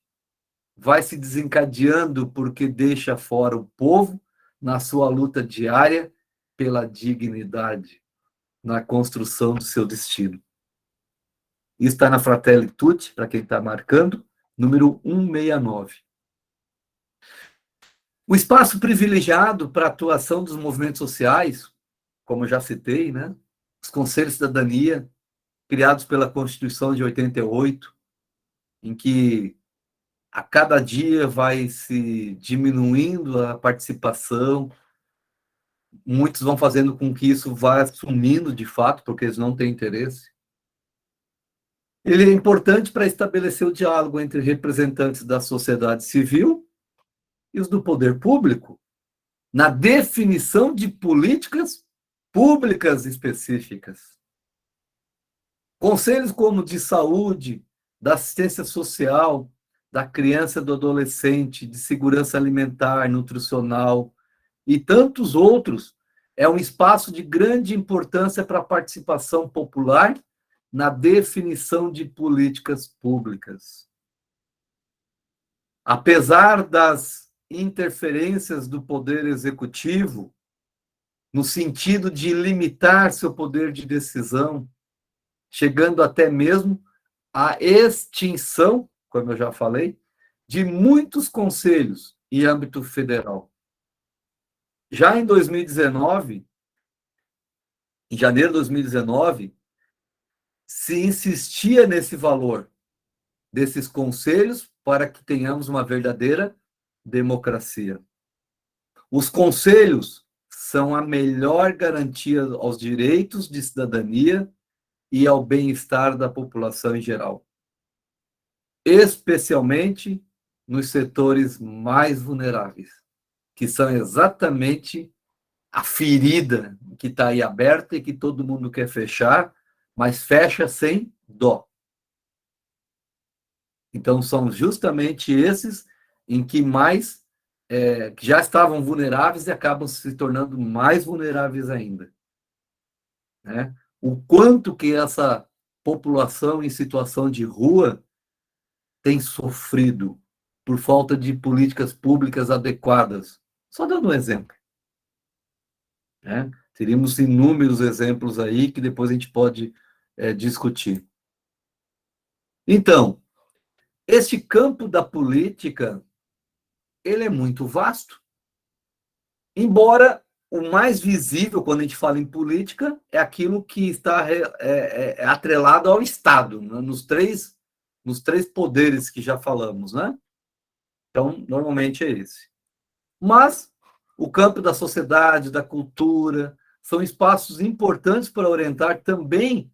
[SPEAKER 1] vai se desencadeando porque deixa fora o povo na sua luta diária pela dignidade, na construção do seu destino. Isso está na Fratelli Tutti, para quem está marcando, número 169. O espaço privilegiado para a atuação dos movimentos sociais, como eu já citei, né? Os conselhos de cidadania, criados pela Constituição de 88, em que a cada dia vai se diminuindo a participação, muitos vão fazendo com que isso vá sumindo de fato, porque eles não têm interesse. Ele é importante para estabelecer o diálogo entre representantes da sociedade civil e os do poder público, na definição de políticas públicas específicas. Conselhos como de saúde, da assistência social, da criança e do adolescente, de segurança alimentar, nutricional e tantos outros, é um espaço de grande importância para a participação popular na definição de políticas públicas. Apesar das interferências do poder executivo, no sentido de limitar seu poder de decisão, chegando até mesmo à extinção, como eu já falei, de muitos conselhos em âmbito federal. Já em 2019, em janeiro de 2019, se insistia nesse valor desses conselhos para que tenhamos uma verdadeira democracia. Os conselhos são a melhor garantia aos direitos de cidadania e ao bem-estar da população em geral, especialmente nos setores mais vulneráveis, que são exatamente a ferida que está aí aberta e que todo mundo quer fechar, mas fecha sem dó. Então, são justamente esses em que mais, que já estavam vulneráveis e acabam se tornando mais vulneráveis ainda. Né? O quanto que essa população em situação de rua tem sofrido por falta de políticas públicas adequadas. Só dando um exemplo. Né? Teríamos inúmeros exemplos aí que depois a gente pode discutir. Então, este campo da política, ele é muito vasto. Embora o mais visível, quando a gente fala em política, é aquilo que está atrelado ao Estado, né? nos três poderes que já falamos, né? Então, normalmente é esse. Mas o campo da sociedade, da cultura, são espaços importantes para orientar também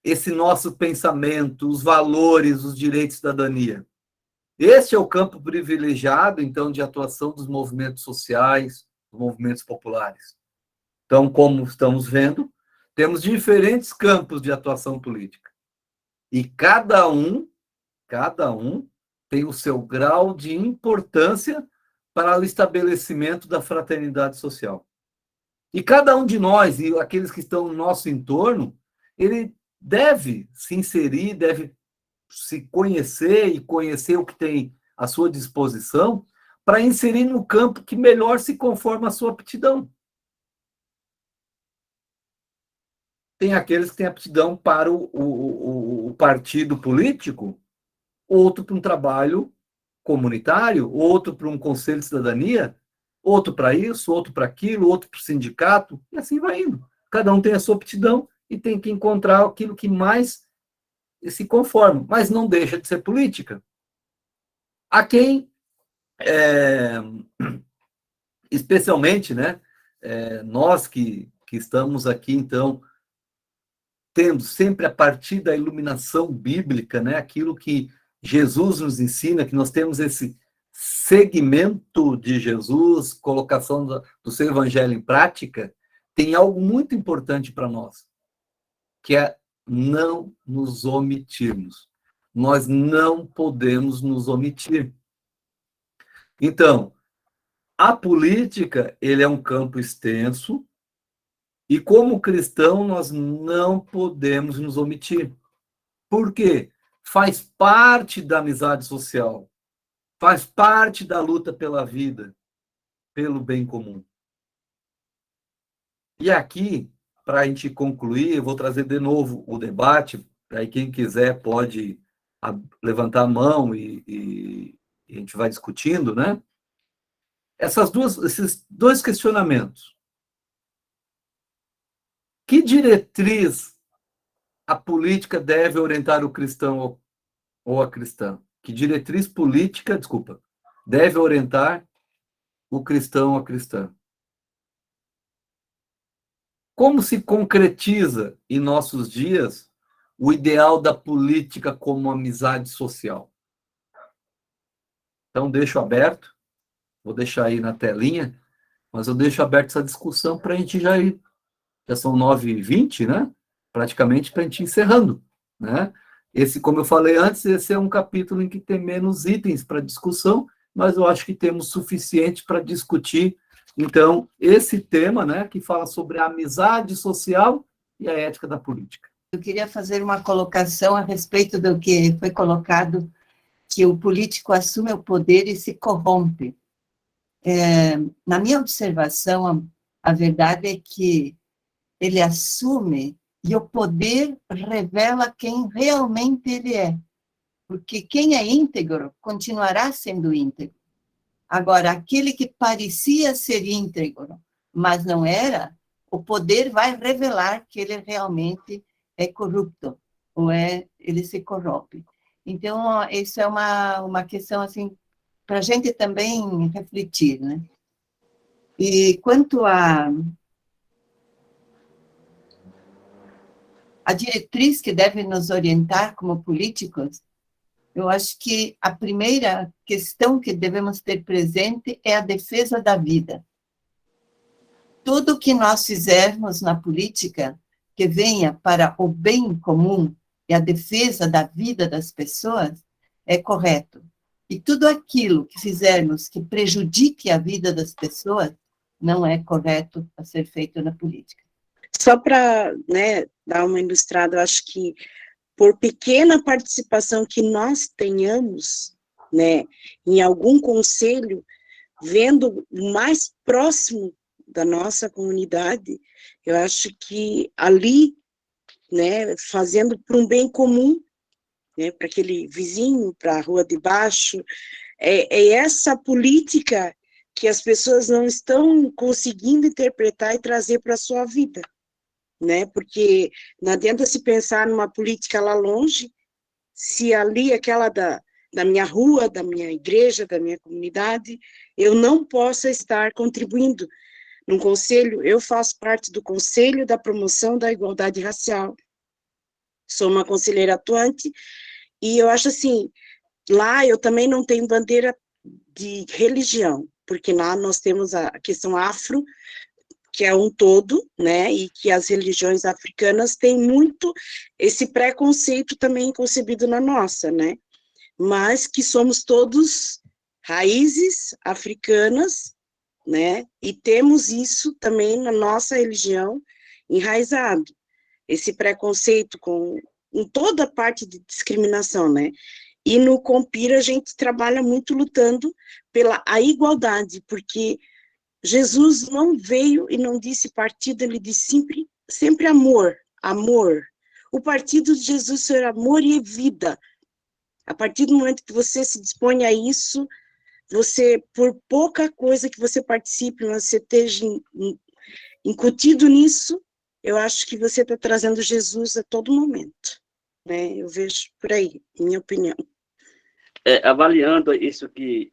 [SPEAKER 1] esse nosso pensamento, os valores, os direitos da cidadania. Este é o campo privilegiado, então, de atuação dos movimentos sociais, dos movimentos populares. Então, como estamos vendo, temos diferentes campos de atuação política. E cada um tem o seu grau de importância para o estabelecimento da fraternidade social. E cada um de nós, e aqueles que estão no nosso entorno, ele deve se inserir, deve se conhecer e conhecer o que tem à sua disposição para inserir no campo que melhor se conforma à sua aptidão. Tem aqueles que têm aptidão para o partido político, outro para um trabalho comunitário, outro para um conselho de cidadania, outro para isso, outro para aquilo, outro para o sindicato, e assim vai indo. Cada um tem a sua aptidão e tem que encontrar aquilo que mais se conforma, mas não deixa de ser política. A quem, especialmente, né, nós que estamos aqui, então, tendo sempre a partir da iluminação bíblica, né, aquilo que Jesus nos ensina, que nós temos esse segmento de Jesus, colocação do seu evangelho em prática, tem algo muito importante para nós, que é não nos omitirmos. Nós não podemos nos omitir. Então, a política, ele é um campo extenso, e como cristão, nós não podemos nos omitir. Por quê? Faz parte da amizade social, faz parte da luta pela vida, pelo bem comum. E aqui, para a gente concluir, eu vou trazer de novo o debate, aí quem quiser pode levantar a mão e a gente vai discutindo, né? Esses dois questionamentos. Que diretriz a política deve orientar o cristão ou a cristã? que diretriz política, deve orientar o cristão ou a cristã? Como se concretiza em nossos dias o ideal da política como amizade social? Então, deixo aberto, vou deixar aí na telinha, mas eu deixo aberto essa discussão para a gente já ir. Já são 9h20, né? Praticamente para a gente ir encerrando, né? Esse, como eu falei antes, esse é um capítulo em que tem menos itens para discussão, mas eu acho que temos suficiente para discutir, então, esse tema, né, que fala sobre a amizade social e a ética da política.
[SPEAKER 7] Eu queria fazer uma colocação a respeito do que foi colocado, que o político assume o poder e se corrompe. Na minha observação, a verdade é que ele assume e o poder revela quem realmente ele é. Porque quem é íntegro continuará sendo íntegro. Agora, aquele que parecia ser íntegro, mas não era, o poder vai revelar que ele realmente é corrupto, ou ele se corrompe. Então, isso é uma questão, assim, para a gente também refletir, né? E quanto a diretriz que deve nos orientar como políticos, eu acho que a primeira questão que devemos ter presente é a defesa da vida. Tudo que nós fizermos na política que venha para o bem comum e a defesa da vida das pessoas é correto. E tudo aquilo que fizermos que prejudique a vida das pessoas não é correto a ser feito na política.
[SPEAKER 8] Só para, né, dar uma ilustrada, eu acho que por pequena participação que nós tenhamos, né, em algum conselho, vendo o mais próximo da nossa comunidade, eu acho que ali, né, fazendo para um bem comum, né, para aquele vizinho, para a rua de baixo, é essa política que as pessoas não estão conseguindo interpretar e trazer para a sua vida, né, porque não adianta se pensar numa política lá longe, se ali, aquela da minha rua, da minha igreja, da minha comunidade, eu não possa estar contribuindo. Num conselho, eu faço parte do Conselho da Promoção da Igualdade Racial, sou uma conselheira atuante, e eu acho assim, lá eu também não tenho bandeira de religião, porque lá nós temos a questão afro, que é um todo, né, e que as religiões africanas têm muito esse preconceito também concebido na nossa, né, mas que somos todos raízes africanas, né, e temos isso também na nossa religião enraizado, esse preconceito em toda parte de discriminação, né, e no Compira a gente trabalha muito lutando pela a igualdade, porque Jesus não veio e não disse partido, ele disse sempre amor, amor. O partido de Jesus é amor e vida. A partir do momento que você se dispõe a isso, você, por pouca coisa que você participe, você esteja incutido nisso, eu acho que você está trazendo Jesus a todo momento, né? Eu vejo por aí, minha opinião.
[SPEAKER 5] Avaliando isso que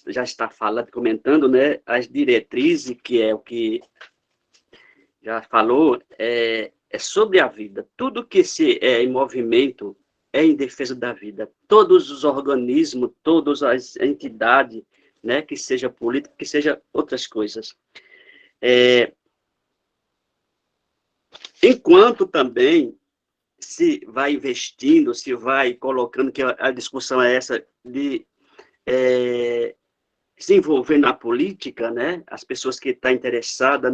[SPEAKER 5] já está falando, comentando, né, as diretrizes, que é o que já falou, é sobre a vida. Tudo que se é em movimento é em defesa da vida. Todos os organismos, todas as entidades, né, que seja política, que seja outras coisas. Enquanto também se vai investindo, se vai colocando, que a discussão é essa de se envolver na política, né? As pessoas que estão interessadas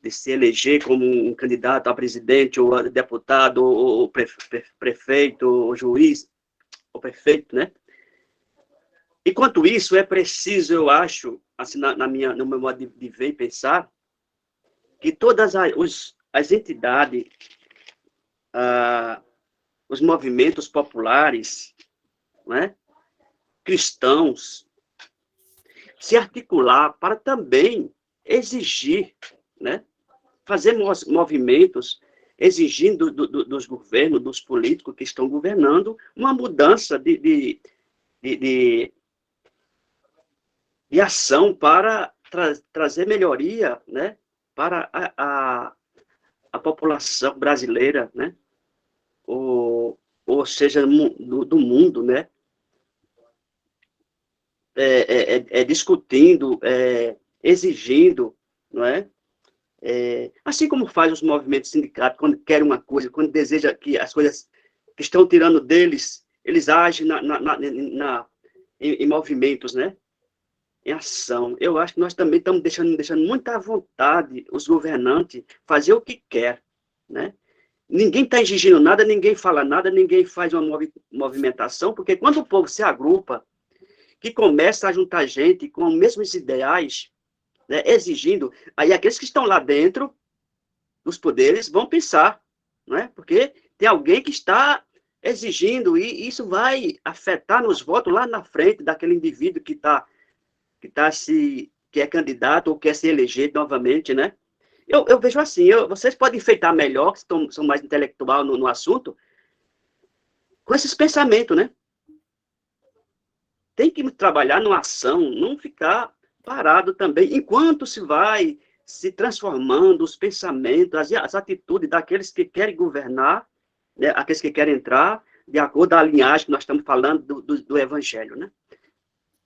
[SPEAKER 5] de se eleger como um candidato a presidente, ou a deputado, ou prefeito, ou juiz, ou prefeito, né? Enquanto isso, é preciso, eu acho, assim, no meu modo de ver e pensar, que todas as entidades, os movimentos populares, né, cristãos, se articular para também exigir, né, fazer movimentos exigindo dos governos, dos políticos que estão governando, uma mudança de ação para trazer melhoria, né, para a população brasileira, né, ou seja, do mundo, né, discutindo, exigindo, não é? Assim como faz os movimentos sindicatos, quando querem uma coisa, quando deseja que as coisas que estão tirando deles, eles agem em movimentos, né? Em ação. Eu acho que nós também estamos deixando muita vontade os governantes fazer o que quer, né? Ninguém está exigindo nada, ninguém fala nada, ninguém faz uma movimentação, porque quando o povo se agrupa, que começa a juntar gente com os mesmos ideais, né, exigindo, aí aqueles que estão lá dentro dos poderes vão pensar, né, porque tem alguém que está exigindo, e isso vai afetar nos votos lá na frente daquele indivíduo que é candidato ou quer se eleger novamente, né? Eu vejo assim, vocês podem enfeitar melhor, que são mais intelectual no assunto, com esses pensamentos, né? Tem que trabalhar numa ação, não ficar parado também, enquanto se vai se transformando os pensamentos, as atitudes daqueles que querem governar, né, aqueles que querem entrar, de acordo com a linhagem que nós estamos falando do Evangelho, né?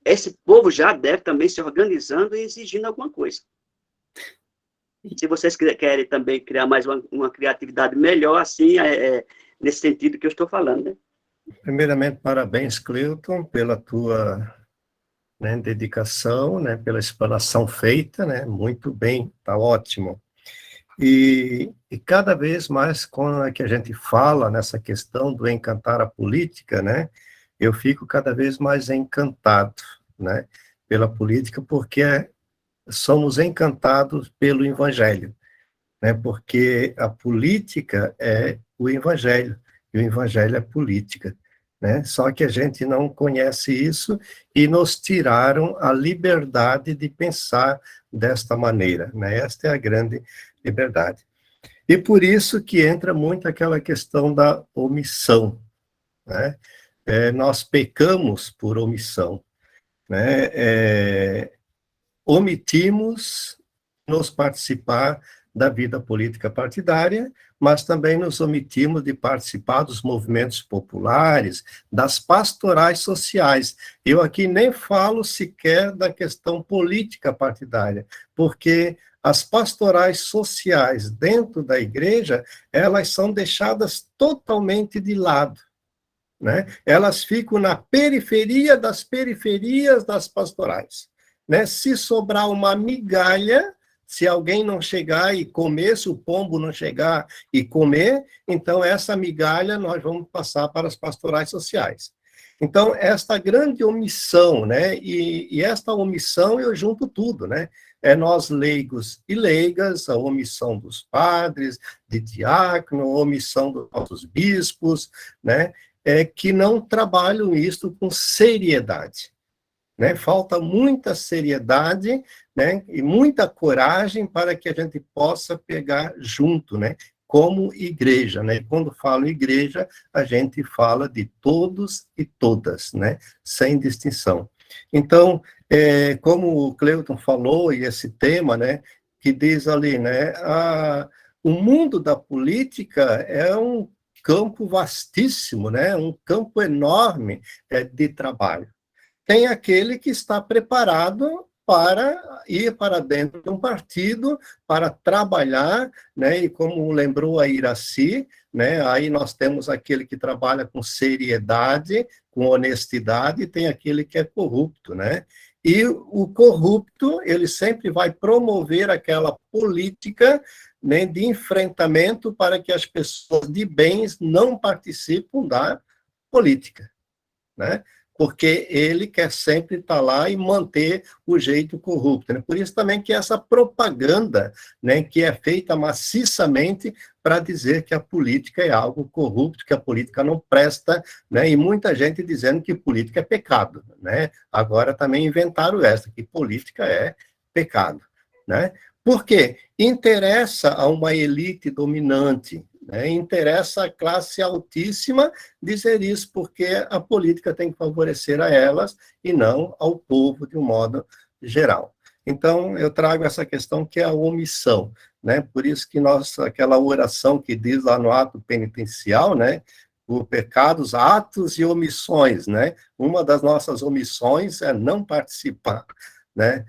[SPEAKER 5] Esse povo já deve também se organizando e exigindo alguma coisa. Se vocês querem também criar mais uma criatividade melhor, assim, nesse sentido que eu estou falando, né?
[SPEAKER 9] Primeiramente, parabéns, Cleuton, pela tua, né, dedicação, né, pela explanação feita, né, muito bem, está ótimo. E cada vez mais, quando é que a gente fala nessa questão do encantar a política, né, eu fico cada vez mais encantado, né, pela política, porque somos encantados pelo Evangelho, né, porque a política é o Evangelho, e o Evangelho é política, né? Só que a gente não conhece isso e nos tiraram a liberdade de pensar desta maneira, né? Esta é a grande liberdade. E por isso que entra muito aquela questão da omissão, né? Nós pecamos por omissão, né? Omitimos nos participar da vida política partidária, mas também nos omitimos de participar dos movimentos populares, das pastorais sociais. Eu aqui nem falo sequer da questão política partidária, porque as pastorais sociais dentro da igreja, elas são deixadas totalmente de lado, né? Elas ficam na periferia das periferias das pastorais, né? Se sobrar uma migalha, se alguém não chegar e comer, se o pombo não chegar e comer, então essa migalha nós vamos passar para as pastorais sociais. Então, esta grande omissão, né? E esta omissão eu junto tudo, né? Nós leigos e leigas, a omissão dos padres, de diácono, a omissão dos nossos bispos, né? Que não trabalham isto com seriedade, né? Falta muita seriedade, né? E muita coragem para que a gente possa pegar junto, né? Como igreja, né? Quando falo igreja, a gente fala de todos e todas, né? Sem distinção. Então, como o Cleuton falou, e esse tema, né? Que diz ali, né? O mundo da política é um campo vastíssimo, né? Um campo enorme de trabalho. Tem aquele que está preparado para ir para dentro de um partido, para trabalhar, né? E como lembrou a Iraci, né? Aí nós temos aquele que trabalha com seriedade, com honestidade, e tem aquele que é corrupto, né? E o corrupto, ele sempre vai promover aquela política, né, de enfrentamento para que as pessoas de bens não participem da política, né? Porque ele quer sempre estar lá e manter o jeito corrupto, né? Por isso também que essa propaganda, né, que é feita maciçamente para dizer que a política é algo corrupto, que a política não presta, né? E muita gente dizendo que política é pecado, né? Agora também inventaram essa, que política é pecado, né? Por quê? Interessa a uma elite dominante, né? Interessa à classe altíssima dizer isso, porque a política tem que favorecer a elas e não ao povo de um modo geral. Então, eu trago essa questão que é a omissão, né? Por isso que aquela oração que diz lá no ato penitencial, né? Por pecados, atos e omissões, né? Uma das nossas omissões é não participar, né?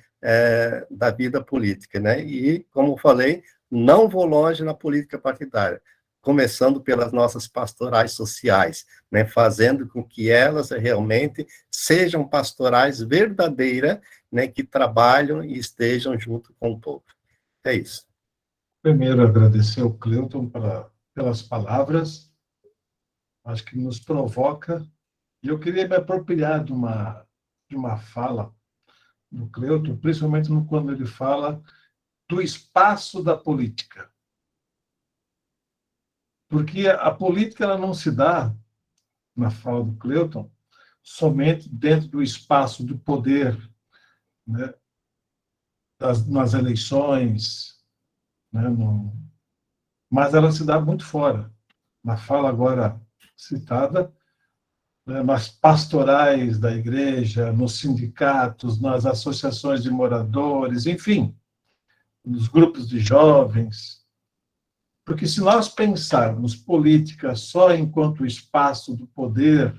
[SPEAKER 9] Da vida política, né? E, como falei, não vou longe na política partidária, começando pelas nossas pastorais sociais, né? Fazendo com que elas realmente sejam pastorais verdadeiras, né? Que trabalham e estejam junto com o povo. É isso.
[SPEAKER 10] Primeiro, agradecer ao Cleuton pelas palavras, acho que nos provoca, e eu queria me apropriar de uma fala do Cleuton, principalmente quando ele fala do espaço da política. Porque a política ela não se dá, na fala do Cleuton, somente dentro do espaço do poder, né, nas eleições, né, mas ela se dá muito fora. Na fala agora citada, né, nas pastorais da igreja, nos sindicatos, nas associações de moradores, enfim, nos grupos de jovens. Porque se nós pensarmos política só enquanto espaço do poder,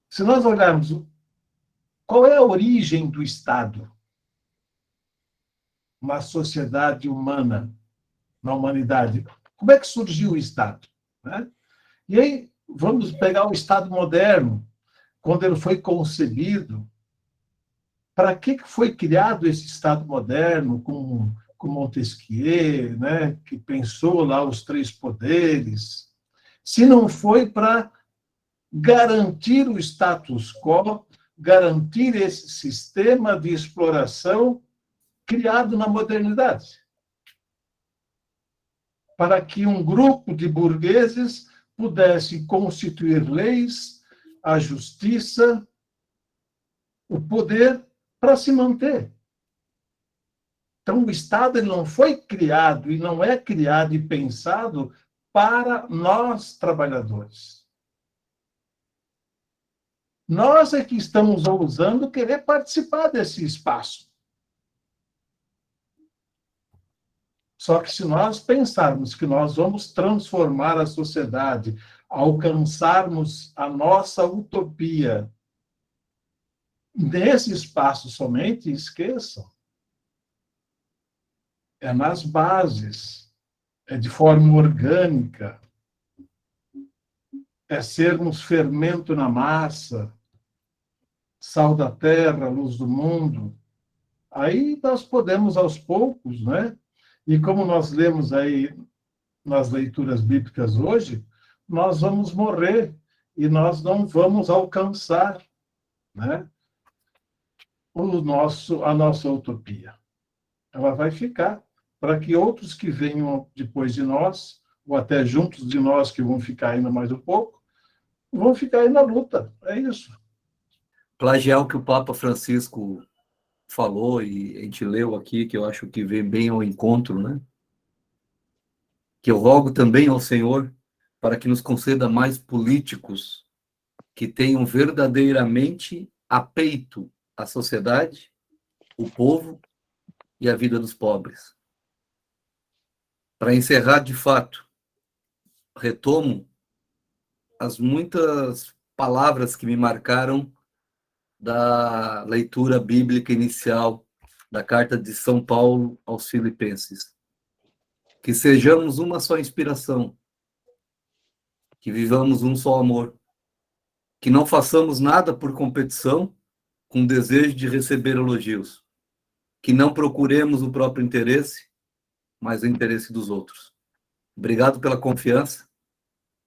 [SPEAKER 10] se nós olharmos qual é a origem do Estado na sociedade humana, na humanidade, como é que surgiu o Estado, né? E aí, vamos pegar o Estado moderno, quando ele foi concebido, para que foi criado esse Estado moderno com Montesquieu, né, que pensou lá os 3 poderes, se não foi para garantir o status quo, garantir esse sistema de exploração criado na modernidade, para que um grupo de burgueses pudesse constituir leis, a justiça, o poder para se manter. Então, o Estado ele não foi criado e não é criado e pensado para nós, trabalhadores. Nós é que estamos ousando querer participar desse espaço. Só que se nós pensarmos que nós vamos transformar a sociedade, alcançarmos a nossa utopia nesse espaço somente, esqueçam. É nas bases, é de forma orgânica, é sermos fermento na massa, sal da terra, luz do mundo. Aí nós podemos, aos poucos, né? E como nós lemos aí nas leituras bíblicas hoje, nós vamos morrer e nós não vamos alcançar, né, a nossa utopia. Ela vai ficar para que outros que venham depois de nós, ou até juntos de nós que vão ficar ainda mais um pouco, vão ficar aí na luta. É isso.
[SPEAKER 1] Plagiar o que o Papa Francisco falou e a gente leu aqui, que eu acho que vem bem ao encontro, né? Que eu rogo também ao Senhor para que nos conceda mais políticos que tenham verdadeiramente a peito a sociedade, o povo e a vida dos pobres. Para encerrar, de fato, retomo as muitas palavras que me marcaram da leitura bíblica inicial da carta de São Paulo aos Filipenses. Que sejamos uma só inspiração, que vivamos um só amor, que não façamos nada por competição, com desejo de receber elogios, que não procuremos o próprio interesse, mas o interesse dos outros. Obrigado pela confiança,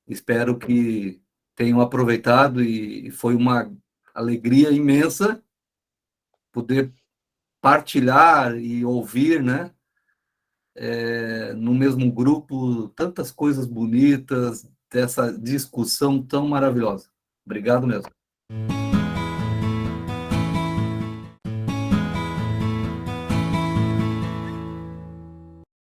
[SPEAKER 1] espero que tenham aproveitado e foi uma alegria imensa poder partilhar e ouvir, né, no mesmo grupo, tantas coisas bonitas, dessa discussão tão maravilhosa. Obrigado mesmo.